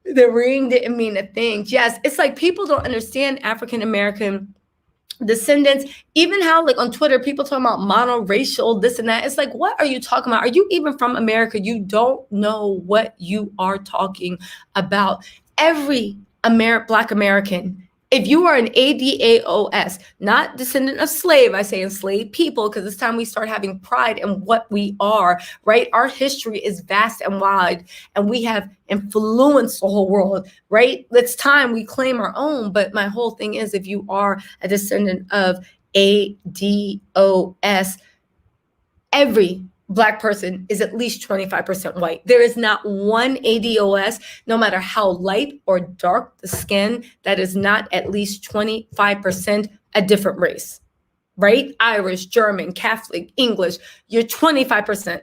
The ring didn't mean a thing. Yes, it's like people don't understand African American descendants, even how like on Twitter, people talking about monoracial, this and that. It's like, what are you talking about? Are you even from America? You don't know what you are talking about. Every Black American, if you are an ADAOS, not descendant of slave, I say enslaved people, because it's time we start having pride in what we are, right? Our history is vast and wide, and we have influenced the whole world, right? It's time we claim our own. But my whole thing is, if you are a descendant of ADOS, every Black person is at least 25% white. There is not one ADOS, no matter how light or dark the skin, that is not at least 25% a different race, right? Irish, German, Catholic, English, you're 25%.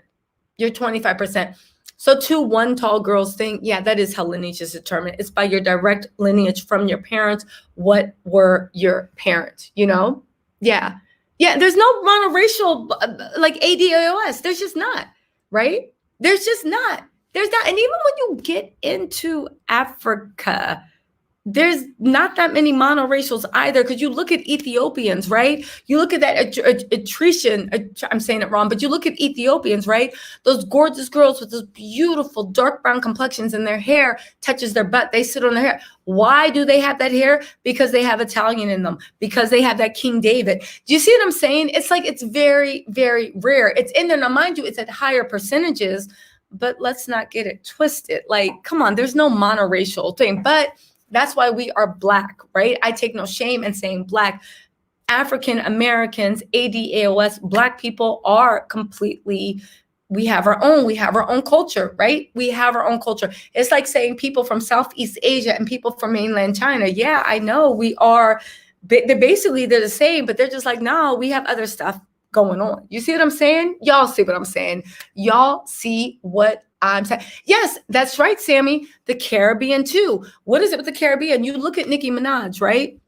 So to one tall girls thing, yeah, that is how lineage is determined. It's by your direct lineage from your parents. What were your parents, you know? Yeah. Yeah, there's no monoracial like ADOS. There's just not, right? There's not. And even when you get into Africa, there's not that many monoracials either, because you look at Ethiopians, right? You look at that Eritrean, I'm saying it wrong, but you look at Ethiopians, right? Those gorgeous girls with those beautiful dark brown complexions, and their hair touches their butt. They sit on their hair. Why do they have that hair? Because they have Italian in them, because they have that King David. Do you see what I'm saying? It's like, it's very, very rare. It's in there. Now, mind you, it's at higher percentages, but let's not get it twisted. Like, come on, there's no monoracial thing, but that's why we are Black, right? I take no shame in saying Black. African Americans, ADAOS, Black people are completely we have our own culture, right? We have our own culture. It's like saying people from Southeast Asia and people from mainland China. Yeah, I know we are, they're the same, but they're just like, no, we have other stuff going on. You see what I'm saying? Y'all see what I'm saying? Y'all see what I'm saying? Yes, that's right, Sammy. The Caribbean too. What is it with the Caribbean? You look at Nicki Minaj, right?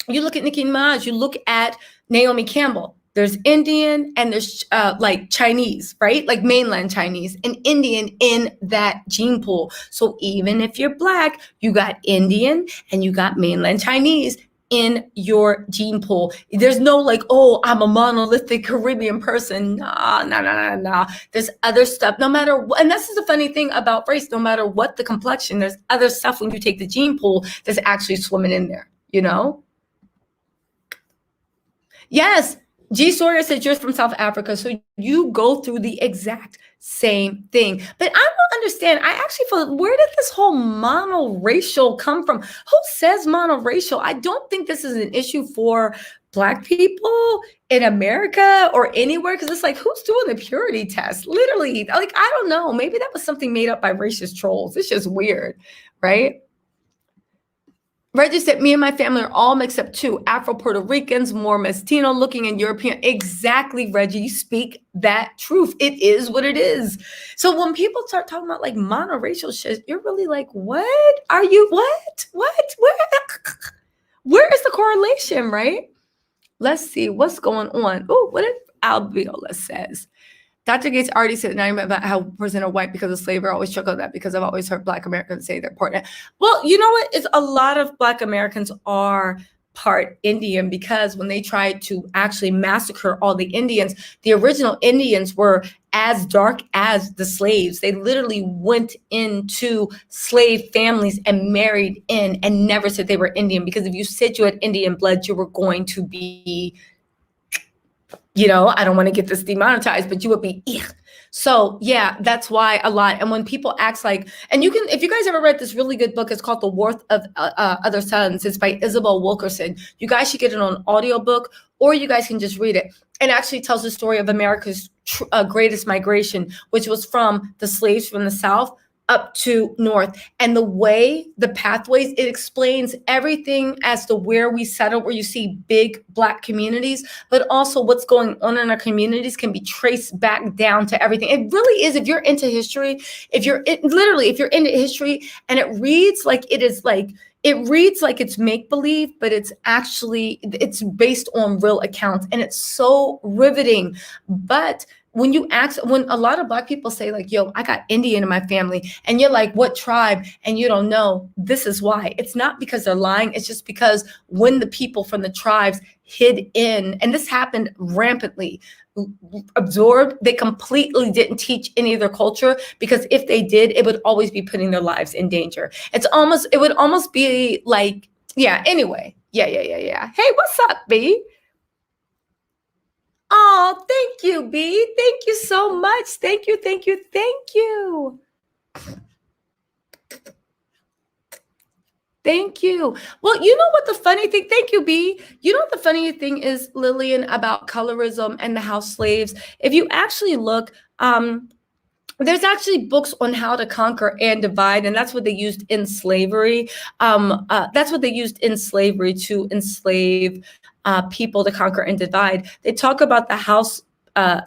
You look at Nicki Minaj, you look at Naomi Campbell. There's Indian and there's like Chinese, right? Like mainland Chinese and Indian in that gene pool. So even if you're Black, you got Indian and you got mainland Chinese in your gene pool. There's no like, oh, I'm a monolithic Caribbean person. Nah. There's other stuff, no matter what. And this is the funny thing about race, no matter what the complexion, there's other stuff when you take the gene pool that's actually swimming in there, you know? Yes, G. Sawyer said you're from South Africa, so you go through the exact same thing. But I don't understand. I actually feel, where did this whole monoracial come from? Who says monoracial? I don't think this is an issue for Black people in America or anywhere, because it's like, who's doing the purity test? Literally, like, I don't know. Maybe that was something made up by racist trolls. It's just weird, right? Reggie said, me and my family are all mixed up too. Afro-Puerto Ricans, more mestizo looking, and European. Exactly, Reggie. You speak that truth. It is what it is. So when people start talking about like monoracial shit, you're really like, what? Are you, what? Where is the correlation, right? Let's see what's going on. Oh, what did Alviola says? Dr. Gates already said 90% about how percent are white because of slavery. I always chuckle at that because I've always heard Black Americans say they're part. Well, you know what? It's a lot of Black Americans are part Indian, because when they tried to actually massacre all the Indians, the original Indians were as dark as the slaves. They literally went into slave families and married in and never said they were Indian, because if you said you had Indian blood, you were going to be, you know, I don't want to get this demonetized, but you would be, ugh. So yeah, that's why a lot. And when people act like, and you can, if you guys ever read this really good book, it's called The Worth of Other Sons. It's by Isabel Wilkerson. You guys should get it on audiobook, or you guys can just read it. It actually tells the story of America's greatest migration, which was from the slaves from the South up to North. And the way, the pathways, it explains everything as to where we settle, where you see big Black communities, but also what's going on in our communities can be traced back down to everything. It really is, if you're into history, if you're into history, and it reads like it's make-believe, but it's actually, it's based on real accounts, and it's so riveting. But when a lot of Black people say like, yo, I got Indian in my family, and you're like, what tribe? And you don't know, this is why. It's not because they're lying. It's just because when the people from the tribes hid in, and this happened rampantly, absorbed, they completely didn't teach any of their culture, because if they did, it would always be putting their lives in danger. It would almost be like, yeah, anyway. Yeah. Hey, what's up, B? Oh, thank you, B. Thank you so much. Thank you. Thank you. Well, you know what the funny thing, thank you, B. You know what the funny thing is, Lillian, about colorism and the house slaves? If you actually look, there's actually books on how to conquer and divide, and that's what they used in slavery. That's what they used in slavery to enslave people, to conquer and divide. They talk about the house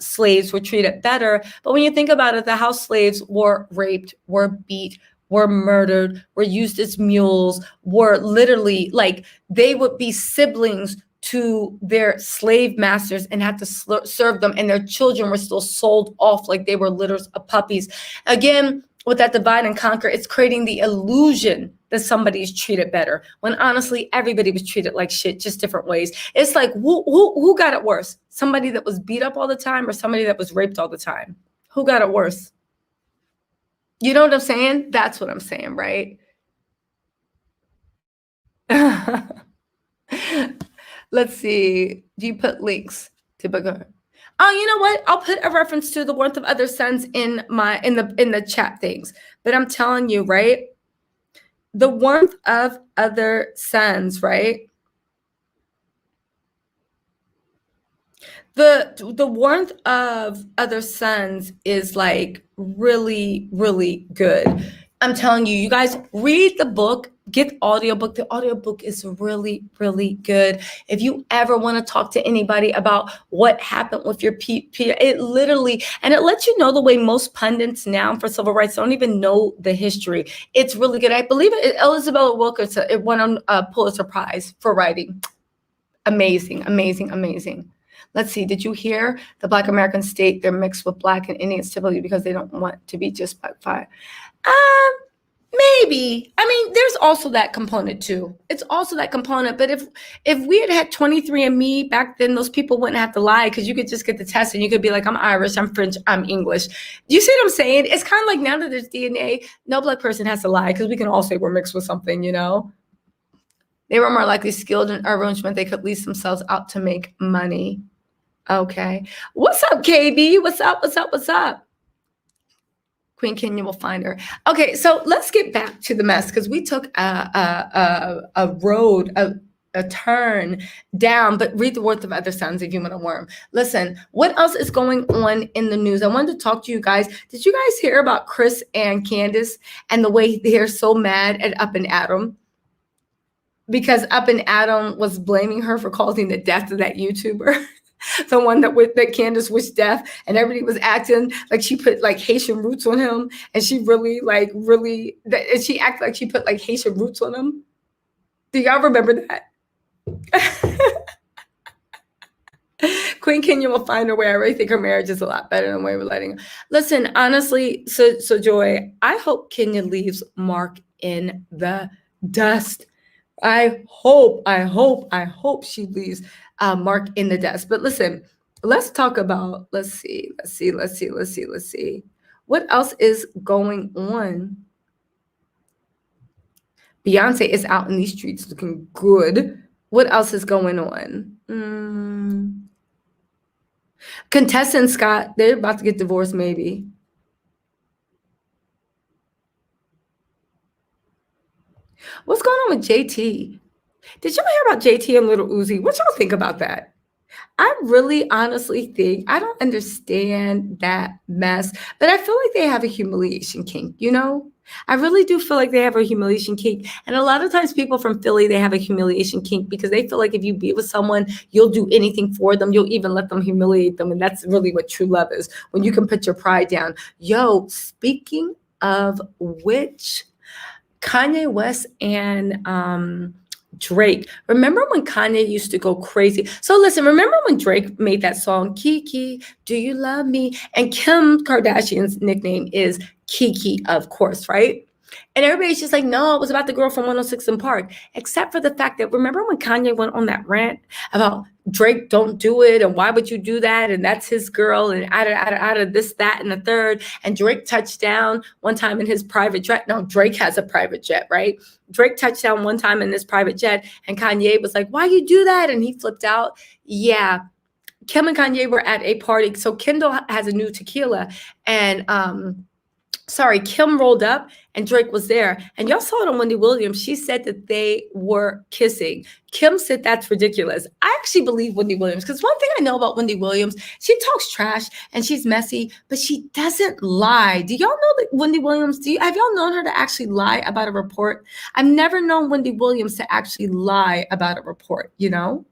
slaves were treated better, but when you think about it, the house slaves were raped, were beat, were murdered, were used as mules, were literally like, they would be siblings to their slave masters and had to serve them, and their children were still sold off like they were litters of puppies. Again, with that divide and conquer, it's creating the illusion that somebody is treated better, when honestly everybody was treated like shit, just different ways. It's like, who got it worse? Somebody that was beat up all the time, or somebody that was raped all the time? Who got it worse? You know what I'm saying? That's what I'm saying, right? Let's see. Do you put links to book? Oh, you know what? I'll put a reference to The Worth of Other Sons in the chat things. But I'm telling you, right? The Worth of Other Sons, right? The warmth of other suns is like really, really good. I'm telling you, you guys read the book, get the audiobook. The audiobook is really, really good. If you ever want to talk to anybody about what happened with your it literally, and it lets you know the way most pundits now for civil rights don't even know the history. It's really good. I believe Elizabeth Wilkerson, it won on a Pulitzer Prize for writing. Amazing, amazing, amazing. Let's see. Did you hear the Black American state? They're mixed with Black and Indian typically because they don't want to be just Black fire. Maybe. I mean, there's also that component too. It's also that component. But if we had 23andMe back then, those people wouldn't have to lie because you could just get the test and you could be like, I'm Irish, I'm French, I'm English. Do you see what I'm saying? It's kind of like now that there's DNA, no Black person has to lie because we can all say we're mixed with something, you know? They were more likely skilled in arrangement. They could lease themselves out to make money. Okay. What's up, KB? What's up? What's up? What's up? Queen Kenya will find her. Okay, so let's get back to the mess because we took a road, a turn down, but read the worth of other sons if you want to worm. Listen, what else is going on in the news? I wanted to talk to you guys. Did you guys hear about Chris and Candice and the way they're so mad at Up and Adam? Because Up and Adam was blaming her for causing the death of that YouTuber. The one that Candice wished death, and everybody was acting like she put like Haitian roots on him, and she and she acted like she put like Haitian roots on him. Do y'all remember that? Queen Kenya will find her way. I really think her marriage is a lot better than the way we're letting her. Listen, honestly, so Joy, I hope Kenya leaves Mark in the dust. I hope she leaves Mark in the dust. But listen, let's talk about, let's see. What else is going on? Beyonce is out in these streets looking good. What else is going on? Contestant Scott, they're about to get divorced maybe. What's going on with JT? Did y'all hear about JT and Little Uzi? What y'all think about that? I really honestly think, I don't understand that mess, but I feel like they have a humiliation kink, you know? I really do feel like they have a humiliation kink. And a lot of times people from Philly, they have a humiliation kink because they feel like if you be with someone, you'll do anything for them. You'll even let them humiliate them. And that's really what true love is, when you can put your pride down. Yo, speaking of which, Kanye West and Drake. Remember when Kanye used to go crazy? So listen, remember when Drake made that song, Kiki, Do You Love Me? And Kim Kardashian's nickname is Kiki, of course, right? And everybody's just like, no, it was about the girl from 106 in Park, except for the fact that, remember when Kanye went on that rant about Drake, don't do it, and why would you do that, and that's his girl, and out of this, that, and the third, and Drake touched down one time in his private jet. No, Drake has a private jet, right? Drake touched down one time in this private jet, and Kanye was like, why you do that? And he flipped out. Yeah, Kim and Kanye were at a party. So Kendall has a new tequila, and Kim rolled up and Drake was there. And y'all saw it on Wendy Williams. She said that they were kissing. Kim said that's ridiculous. I actually believe Wendy Williams, because one thing I know about Wendy Williams, she talks trash and she's messy, but she doesn't lie. Do y'all know that Wendy Williams, have y'all known her to actually lie about a report? I've never known Wendy Williams to actually lie about a report, you know?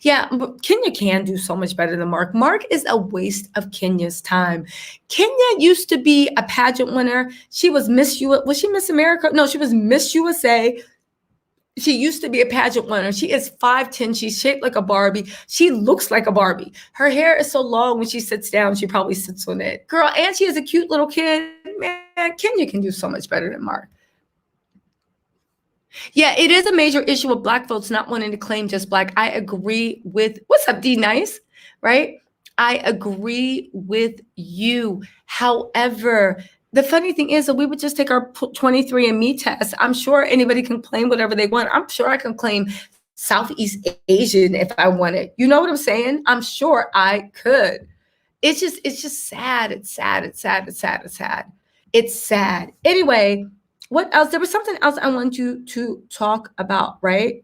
Yeah, but Kenya can do so much better than Mark. Mark is a waste of Kenya's time. Kenya used to be a pageant winner. She was Miss USA. Was she Miss America? No, she was Miss USA. She used to be a pageant winner. She is 5'10". She's shaped like a Barbie. She looks like a Barbie. Her hair is so long when she sits down, she probably sits on it. Girl, and she is a cute little kid. Man, Kenya can do so much better than Mark. Yeah, it is a major issue with Black folks not wanting to claim just Black. I agree with, what's up, D Nice, right? I agree with you. However, the funny thing is that we would just take our 23andMe test. I'm sure anybody can claim whatever they want. I'm sure I can claim Southeast Asian if I wanted. You know what I'm saying? I'm sure I could. It's just sad. It's sad. It's sad. Anyway, what else? There was something else I want you to talk about, right?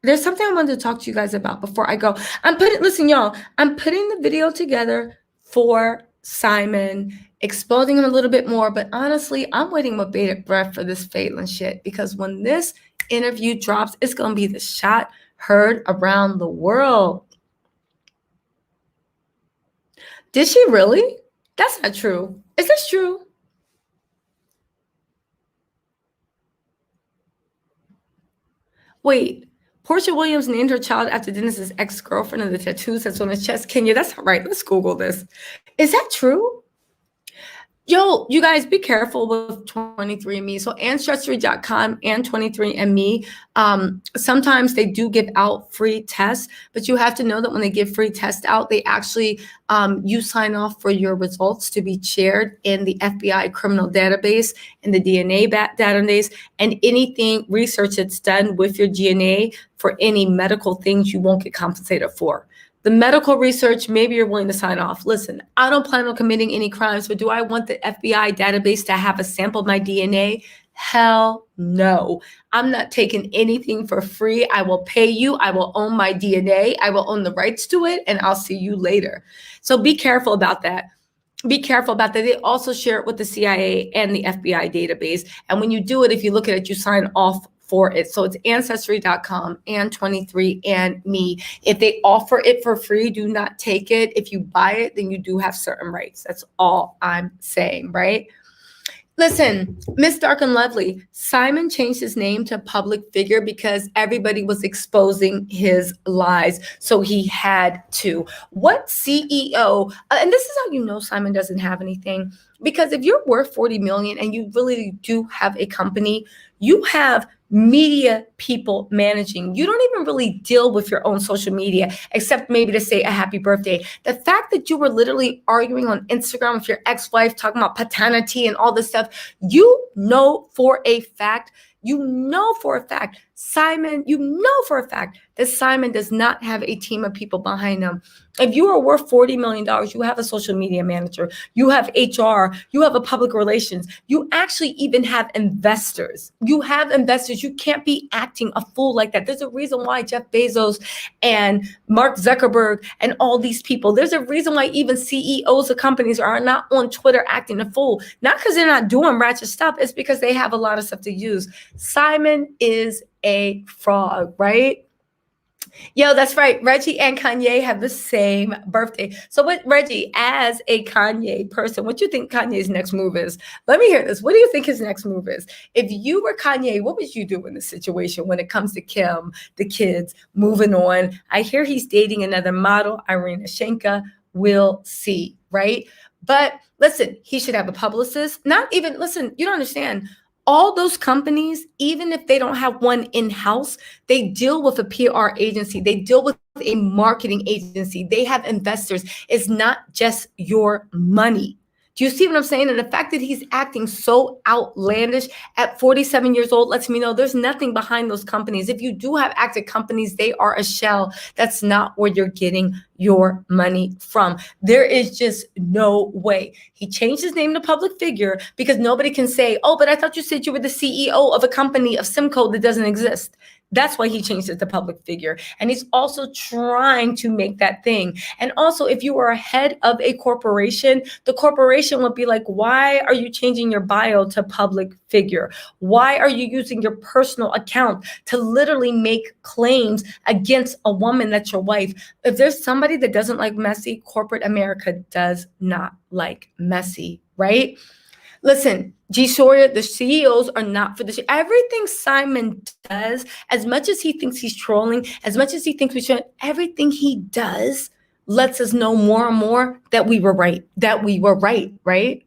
there's something I wanted to talk to you guys about before I go. Listen, y'all, I'm putting the video together for Simon, exposing him a little bit more, but honestly, I'm waiting with bated breath for this FALYNN shit, because when this interview drops, it's going to be the shot heard around the world. Did she really? That's not true. Is this true? Wait, Portia Williams named her child after Dennis's ex-girlfriend and the tattoos that's on his chest. Kenya, that's not right. Let's Google this. Is that true? Yo, you guys, be careful with 23andMe. So Ancestry.com and 23andMe, sometimes they do give out free tests, but you have to know that when they give free tests out, they actually, you sign off for your results to be shared in the FBI criminal database and the DNA database, and anything research that's done with your DNA for any medical things you won't get compensated for. The medical research, maybe you're willing to sign off. Listen, I don't plan on committing any crimes, but do I want the FBI database to have a sample of my DNA? Hell no. I'm not taking anything for free. I will pay you. I will own my DNA. I will own the rights to it, and I'll see you later. So be careful about that. Be careful about that. They also share it with the CIA and the FBI database. And when you do it, if you look at it, you sign off for it. So it's Ancestry.com and 23andMe. If they offer it for free, do not take it. If you buy it, then you do have certain rights. That's all I'm saying, right? Listen, Miss Dark and Lovely, Simon changed his name to public figure because everybody was exposing his lies. So he had to. What CEO, and this is how you know Simon doesn't have anything, because if you're worth 40 million and you really do have a company, you have media people managing. You don't even really deal with your own social media, except maybe to say a happy birthday. The fact that you were literally arguing on Instagram with your ex-wife, talking about paternity and all this stuff, you know for a fact, Simon, that Simon does not have a team of people behind him. If you are worth $40 million, you have a social media manager, you have HR, you have a public relations, you actually even have investors. You have investors. You can't be acting a fool like that. There's a reason why Jeff Bezos and Mark Zuckerberg and all these people, there's a reason why even CEOs of companies are not on Twitter acting a fool. Not because they're not doing ratchet stuff, it's because they have a lot of stuff to use. Simon is a fraud, right? Yo, that's right. Reggie and Kanye have the same birthday. So what, Reggie, as a Kanye person, what do you think Kanye's next move is? Let me hear this. What do you think his next move is? If you were Kanye, what would you do in this situation when it comes to Kim, the kids, moving on? I hear he's dating another model, Irina Shenka. We'll see, right? But listen, he should have a publicist. Listen, you don't understand. All those companies, even if they don't have one in-house, they deal with a PR agency. They deal with a marketing agency. They have investors. It's not just your money. Do you see what I'm saying? And the fact that he's acting so outlandish at 47 years old lets me know there's nothing behind those companies. If you do have active companies, they are a shell. That's not where you're getting your money from. There is just no way. He changed his name to public figure because nobody can say, oh, but I thought you said you were the CEO of a company of SIM code that doesn't exist. That's why he changed it to public figure. And he's also trying to make that thing. And also, if you are head of a corporation, the corporation would be like, why are you changing your bio to public figure? Why are you using your personal account to literally make claims against a woman that's your wife? If there's somebody that doesn't like messy, corporate America does not like messy, right? Listen, G. Sawyer, the CEOs are not for this. Everything Simon does, as much as he thinks he's trolling, as much as he thinks we should, everything he does lets us know more and more that we were right, right?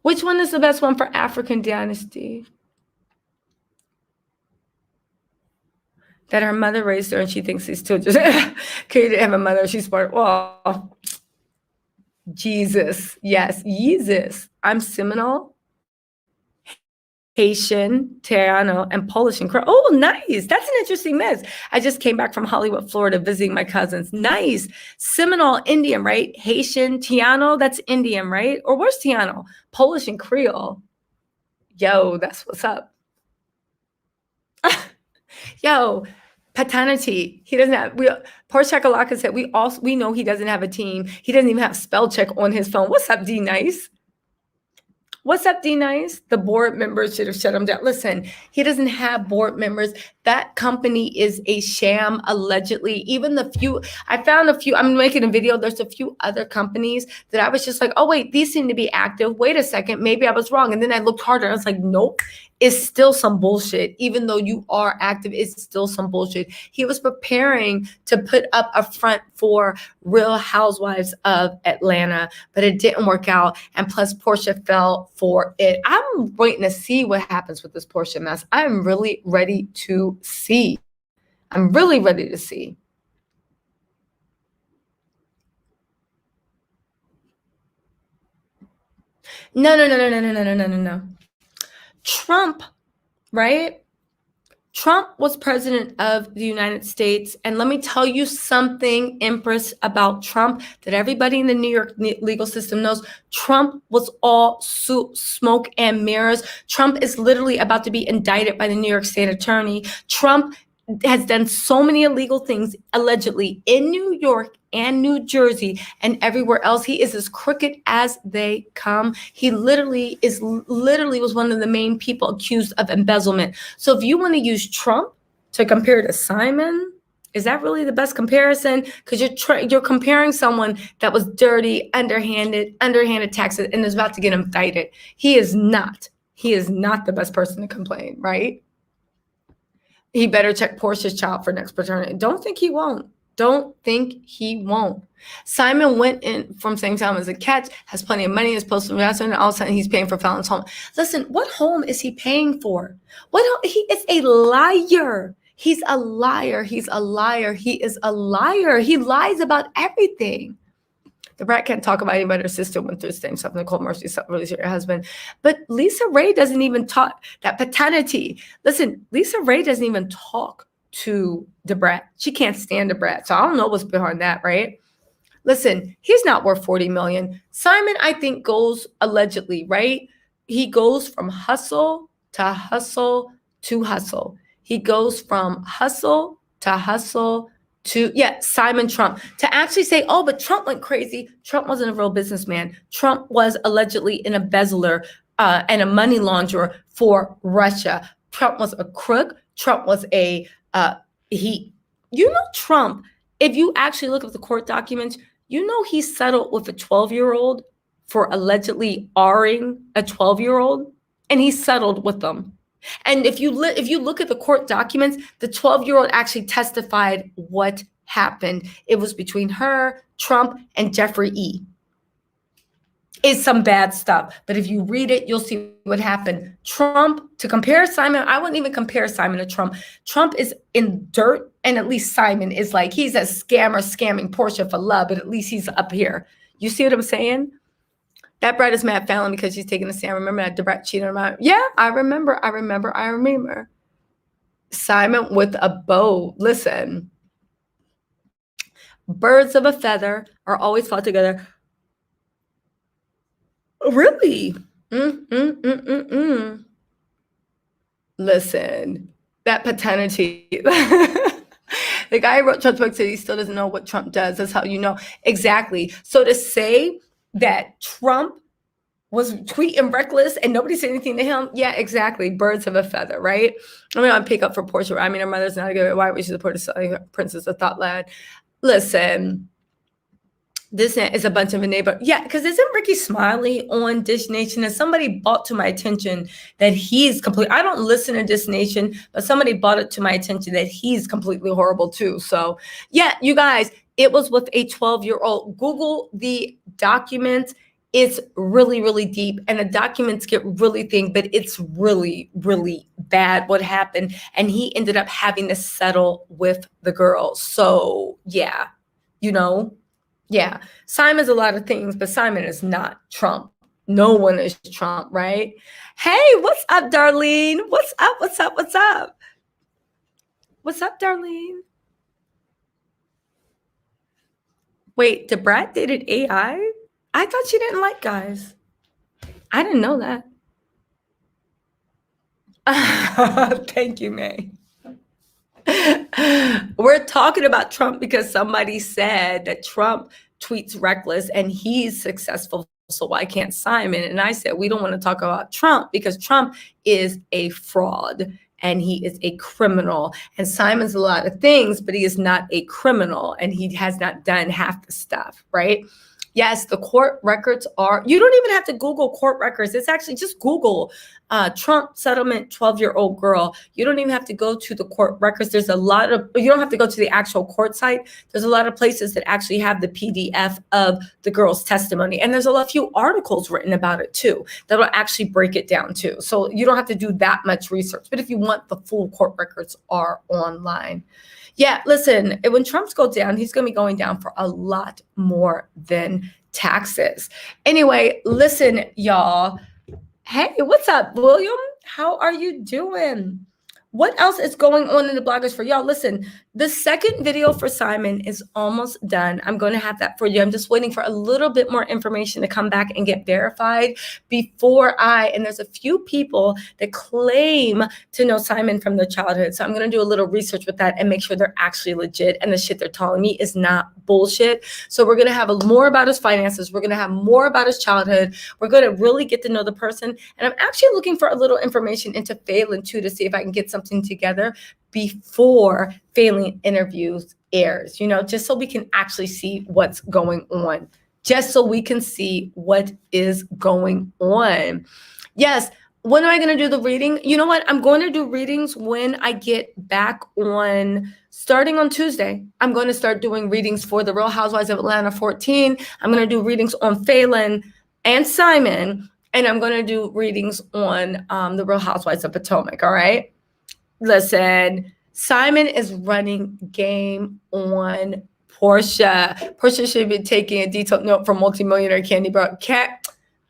Which one is the best one for African dynasty? That her mother raised her and she thinks he's still just, Katie didn't have a mother, she's smart. Well, Jesus, yes, Jesus. I'm Seminole, Haitian, Tiano, and Polish and Creole. Oh, nice. That's an interesting mix. I just came back from Hollywood, Florida, visiting my cousins. Nice. Seminole, Indian, right? Haitian, Tiano, that's Indian, right? Or where's Tiano? Polish and Creole. Yo, that's what's up. Yo, paternity. He doesn't have. Poor Chakalaka said we know he doesn't have a team. He doesn't even have spell check on his phone. What's up, D Nice? What's up, D Nice? The board members should have shut him down. Listen, he doesn't have board members. That company is a sham, allegedly. Even the few, I found a few, I'm making a video. There's a few other companies that I was just like, oh, wait, these seem to be active. Wait a second, maybe I was wrong. And then I looked harder. I was like, nope, it's still some bullshit. Even though you are active, it's still some bullshit. He was preparing to put up a front for Real Housewives of Atlanta, but it didn't work out. And plus, Portia fell for it. I'm waiting to see what happens with this Portia mess. I'm really ready to see. I'm really ready to see. No. Trump, right? Trump was president of the United States. And let me tell you something, Empress, about Trump that everybody in the New York legal system knows. Trump was all smoke and mirrors. Trump is literally about to be indicted by the New York State Attorney. Trump has done so many illegal things, allegedly, in New York and New Jersey and everywhere else. He is as crooked as they come. He literally was one of the main people accused of embezzlement. So if you want to use Trump to compare to Simon, is that really the best comparison? Because you're comparing someone that was dirty, underhanded taxes, and is about to get indicted. He is not the best person to complain, right? He better check Portia's child for next paternity. Don't think he won't. Simon went in from same time as a catch, has plenty of money, is postal investment, and all of a sudden he's paying for Fallon's home. Listen, what home is he paying for? He is a liar. He's a liar. He is a liar. He lies about everything. The brat can't talk about anybody. Her sister went through the same stuff. Nicole Mercy really your husband. But Lisa Ray doesn't even talk that paternity. Listen, Lisa Ray doesn't even talk to the brat. She can't stand the brat. So I don't know what's behind that, right? Listen, he's not worth $40 million. Simon, I think, goes allegedly, right? He goes from hustle to hustle to hustle. He goes from hustle to hustle to, Simon Trump. To actually say, oh, but Trump went crazy. Trump wasn't a real businessman. Trump was allegedly an embezzler and a money launderer for Russia. Trump was a crook. Trump was Trump, if you actually look at the court documents, he settled with a 12-year-old for allegedly R-ing a 12-year-old, and he settled with them. And if you look at the court documents, the 12-year-old actually testified what happened. It was between her, Trump, and Jeffrey E. It's some bad stuff. But if you read it, you'll see what happened. Trump, to compare Simon, I wouldn't even compare Simon to Trump. Trump is in dirt, and at least Simon is like, he's a scammer scamming Portia for love, but at least he's up here. You see what I'm saying? That brat is mad Fallon because she's taking a stand. Remember that the brat cheated on her? Yeah, I remember. Simon with a bow. Listen, birds of a feather are always fought together. Really? Listen, that paternity. The guy who wrote Trump's book said he still doesn't know what Trump does. That's how you know. Exactly. So to say that Trump was tweeting reckless and nobody said anything to him, yeah, exactly. Birds of a feather, right? I'm going to pick up for Portia. I mean, her mother's not a good wife. She's a princess, a thought lad. Listen. This is a bunch of a neighbor. Yeah, because isn't Ricky Smiley on Dish Nation? And somebody brought to my attention that he's complete. I don't listen to Dish Nation, but somebody brought it to my attention that he's completely horrible too. So yeah, you guys, it was with a 12-year-old. Google the documents. It's really, really deep. And the documents get really thick, but it's really, really bad what happened. And he ended up having to settle with the girl. So yeah, yeah, Simon's a lot of things, but Simon is not Trump. No one is Trump, right? Hey, what's up, Darlene? What's up? What's up, Darlene? Wait, the brat dated AI? I thought she didn't like guys. I didn't know that. Thank you, May. We're talking about Trump because somebody said that Trump tweets reckless and he's successful. So why can't Simon? And I said, we don't want to talk about Trump because Trump is a fraud and he is a criminal. And Simon's a lot of things, but he is not a criminal and he has not done half the stuff, right? Yes, the court records are, you don't even have to Google court records. It's actually just Google Trump settlement 12-year-old girl. You don't even have to go to the court records. There's a lot of, you don't have to go to the actual court site. There's a lot of places that actually have the PDF of the girl's testimony. And there's a few articles written about it too, that will actually break it down too. So you don't have to do that much research. But if you want, the full court records are online. Yeah, listen, when Trump's go down, he's going to be going down for a lot more than taxes. Anyway, listen, y'all. Hey, what's up, William? How are you doing? What else is going on in the bloggers for y'all? Listen, the second video for Simon is almost done. I'm going to have that for you. I'm just waiting for a little bit more information to come back and get verified before and there's a few people that claim to know Simon from their childhood. So I'm going to do a little research with that and make sure they're actually legit and the shit they're telling me is not bullshit. So we're going to have more about his finances. We're going to have more about his childhood. We're going to really get to know the person. And I'm actually looking for a little information into FALYNN too to see if I can get something together before FALYNN interviews airs, just so we can actually see what's going on, just so we can see what is going on. Yes. When am I going to do the reading? You know what? I'm going to do readings when I get back starting on Tuesday. I'm going to start doing readings for the Real Housewives of Atlanta 14. I'm going to do readings on FALYNN and Simon, and I'm going to do readings on the Real Housewives of Potomac. All right. Listen, Simon is running game on Portia. Portia should be taking a detailed note from multimillionaire Candy.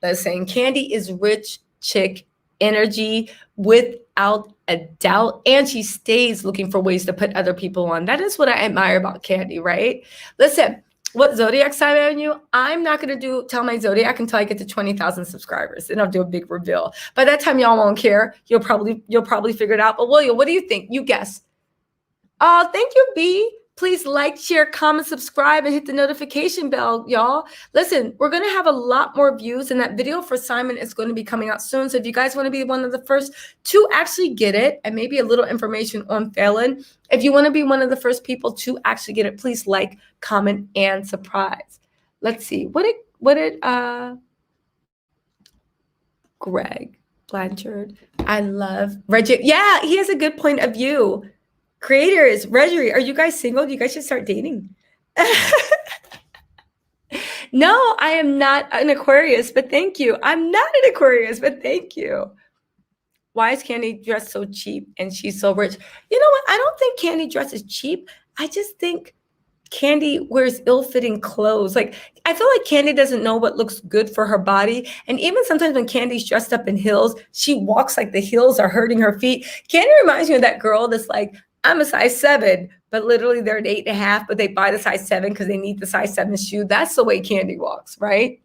Listen, Candy is rich chick energy without a doubt. And she stays looking for ways to put other people on. That is what I admire about Candy, right? Listen, what zodiac sign are you? I'm not going to tell my zodiac until I get to 20,000 subscribers. Then I'll do a big reveal. By that time, y'all won't care. You'll probably figure it out. But William, what do you think? You guess. Oh, thank you, B. Please like, share, comment, subscribe, and hit the notification bell, y'all. Listen, we're going to have a lot more views, and that video for Simon is going to be coming out soon. So if you guys want to be one of the first to actually get it, and maybe a little information on FALYNN, if you want to be one of the first people to actually get it, please like, comment, and surprise. Let's see. What did Greg Blanchard? I love Reggie. Yeah, he has a good point of view. Creators, Reggie, are you guys single? You guys should start dating. No, I am not an Aquarius, but thank you. I'm not an Aquarius, but thank you. Why is Candy dressed so cheap and she's so rich? You know what? I don't think Candy dresses cheap. I just think Candy wears ill-fitting clothes. Like, I feel like Candy doesn't know what looks good for her body. And even sometimes when Candy's dressed up in heels, she walks like the heels are hurting her feet. Candy reminds me of that girl that's like, I'm a size 7, but literally they're an 8.5, but they buy the size 7 because they need the size 7 shoe. That's the way Candy walks, right?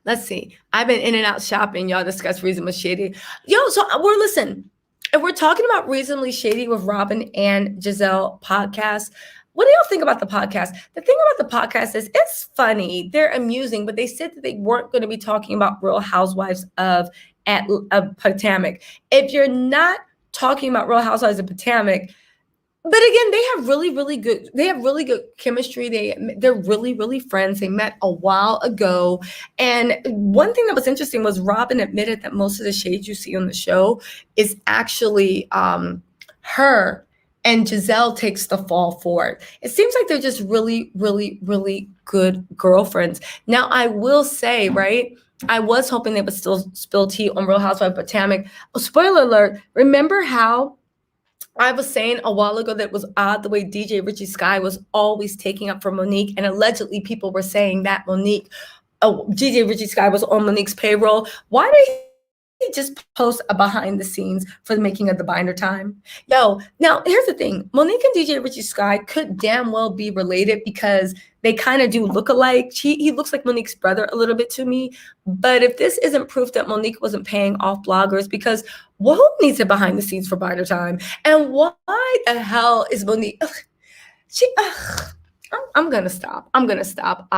Let's see. I've been in and out shopping. Y'all discuss Reasonably Shady. So if we're talking about Reasonably Shady with Robyn and Giselle podcast, what do y'all think about the podcast? The thing about the podcast is it's funny. They're amusing, but they said that they weren't going to be talking about Real Housewives of Potomac. If you're not talking about Real Housewives of Potomac, but again, they have really good chemistry. They're really friends. They met a while ago. And one thing that was interesting was Robyn admitted that most of the shade you see on the show is actually her, and Giselle takes the fall for it. It seems like they're just really good girlfriends. Now, I will say, right, I was hoping they would still spill tea on Real Housewives of Potomac. Oh, spoiler alert. Remember how I was saying a while ago that it was odd the way DJ Richie Sky was always taking up for Monique, and allegedly people were saying that DJ Richie Sky was on Monique's payroll. Why did just post a behind the scenes for the making of the binder time? Yo, now here's the thing. Monique and DJ Richie Sky could damn well be related because they kind of do look alike. He looks like Monique's brother a little bit to me. But if this isn't proof that Monique wasn't paying off bloggers, because who needs it behind the scenes for binder time? And why the hell is Monique? I'm going to stop. I'm going to stop.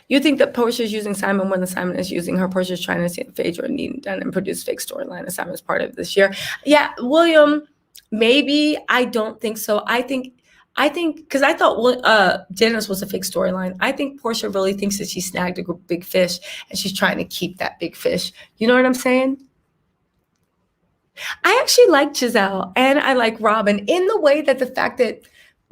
You think that Portia is using Simon more than Simon is using her? Portia is trying to see Phaedra need done and produce fake storyline, and Simon's part of this year. Yeah, William, maybe. I don't think so. I think because I thought Janice was a fake storyline. I think Portia really thinks that she snagged a big fish and she's trying to keep that big fish. You know what I'm saying? I actually like Giselle and I like Robyn in the way that the fact that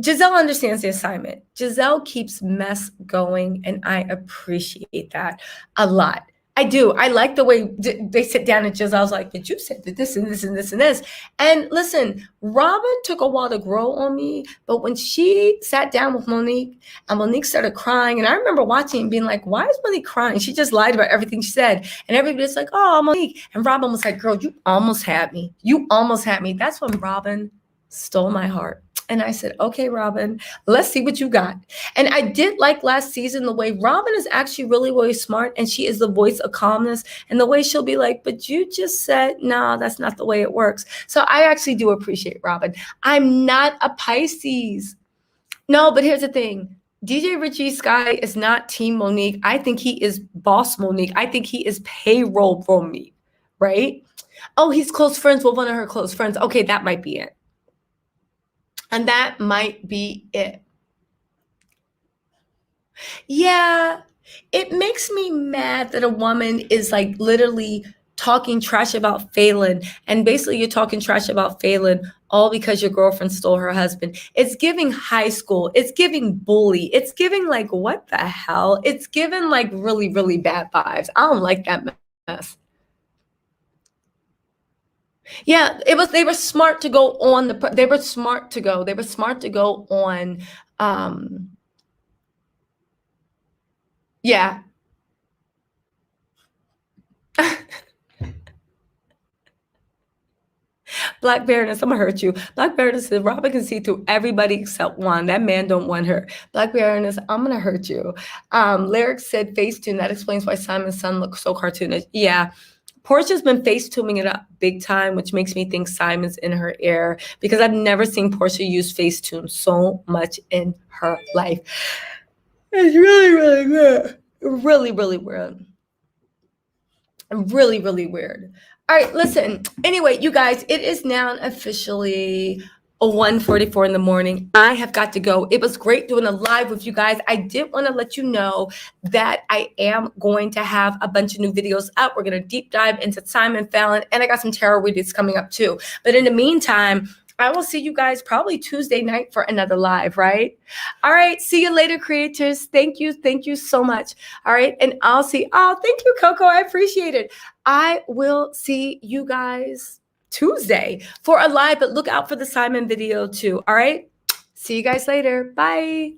Giselle understands the assignment. Giselle keeps mess going, and I appreciate that a lot. I do. I like the way they sit down and Giselle's like, but you said that this and this and this and this. And listen, Robyn took a while to grow on me, but when she sat down with Monique and Monique started crying, and I remember watching and being like, why is Monique crying? She just lied about everything she said. And everybody's like, oh, Monique. And Robyn was like, girl, you almost had me. You almost had me. That's when Robyn stole my heart. And I said, okay, Robyn, let's see what you got. And I did like last season, the way Robyn is actually really, really smart. And she is the voice of calmness. And the way she'll be like, but you just said, no, that's not the way it works. So I actually do appreciate Robyn. I'm not a Pisces. No, but here's the thing. DJ Richie Sky is not Team Monique. I think he is boss Monique. I think he is payroll Monique, right? Oh, he's close friends with one of her close friends. Okay, that might be it. And that might be it. Yeah, it makes me mad that a woman is like literally talking trash about FALYNN. And basically you're talking trash about FALYNN all because your girlfriend stole her husband. It's giving high school. It's giving bully. It's giving like, what the hell? It's giving like really, really bad vibes. I don't like that mess. Yeah, they were smart to go on they were smart to go on yeah. Black Baroness, I'm gonna hurt you. Black Baroness said Robyn can see through everybody except one. That man don't want her. Black Baroness, I'm gonna hurt you. Lyric said Facetune. That explains why Simon's son looks so cartoonish. Yeah. Portia's been Facetuning it up big time, which makes me think Simon's in her ear because I've never seen Portia use Facetune so much in her life. It's really, really weird. Really, really weird. Really, really weird. All right, listen. Anyway, you guys, it is now officially 1:44 in the morning. I have got to go. It was great doing a live with you guys. I did want to let you know that I am going to have a bunch of new videos up. We're going to deep dive into Simon Fallon, and I got some tarot readings coming up too. But in the meantime, I will see you guys probably Tuesday night for another live, right? All right. See you later, creators. Thank you. Thank you so much. All right. And I'll see. Oh, thank you, Coco. I appreciate it. I will see you guys Tuesday for a live, but look out for the Simon video too. All right. See you guys later. Bye.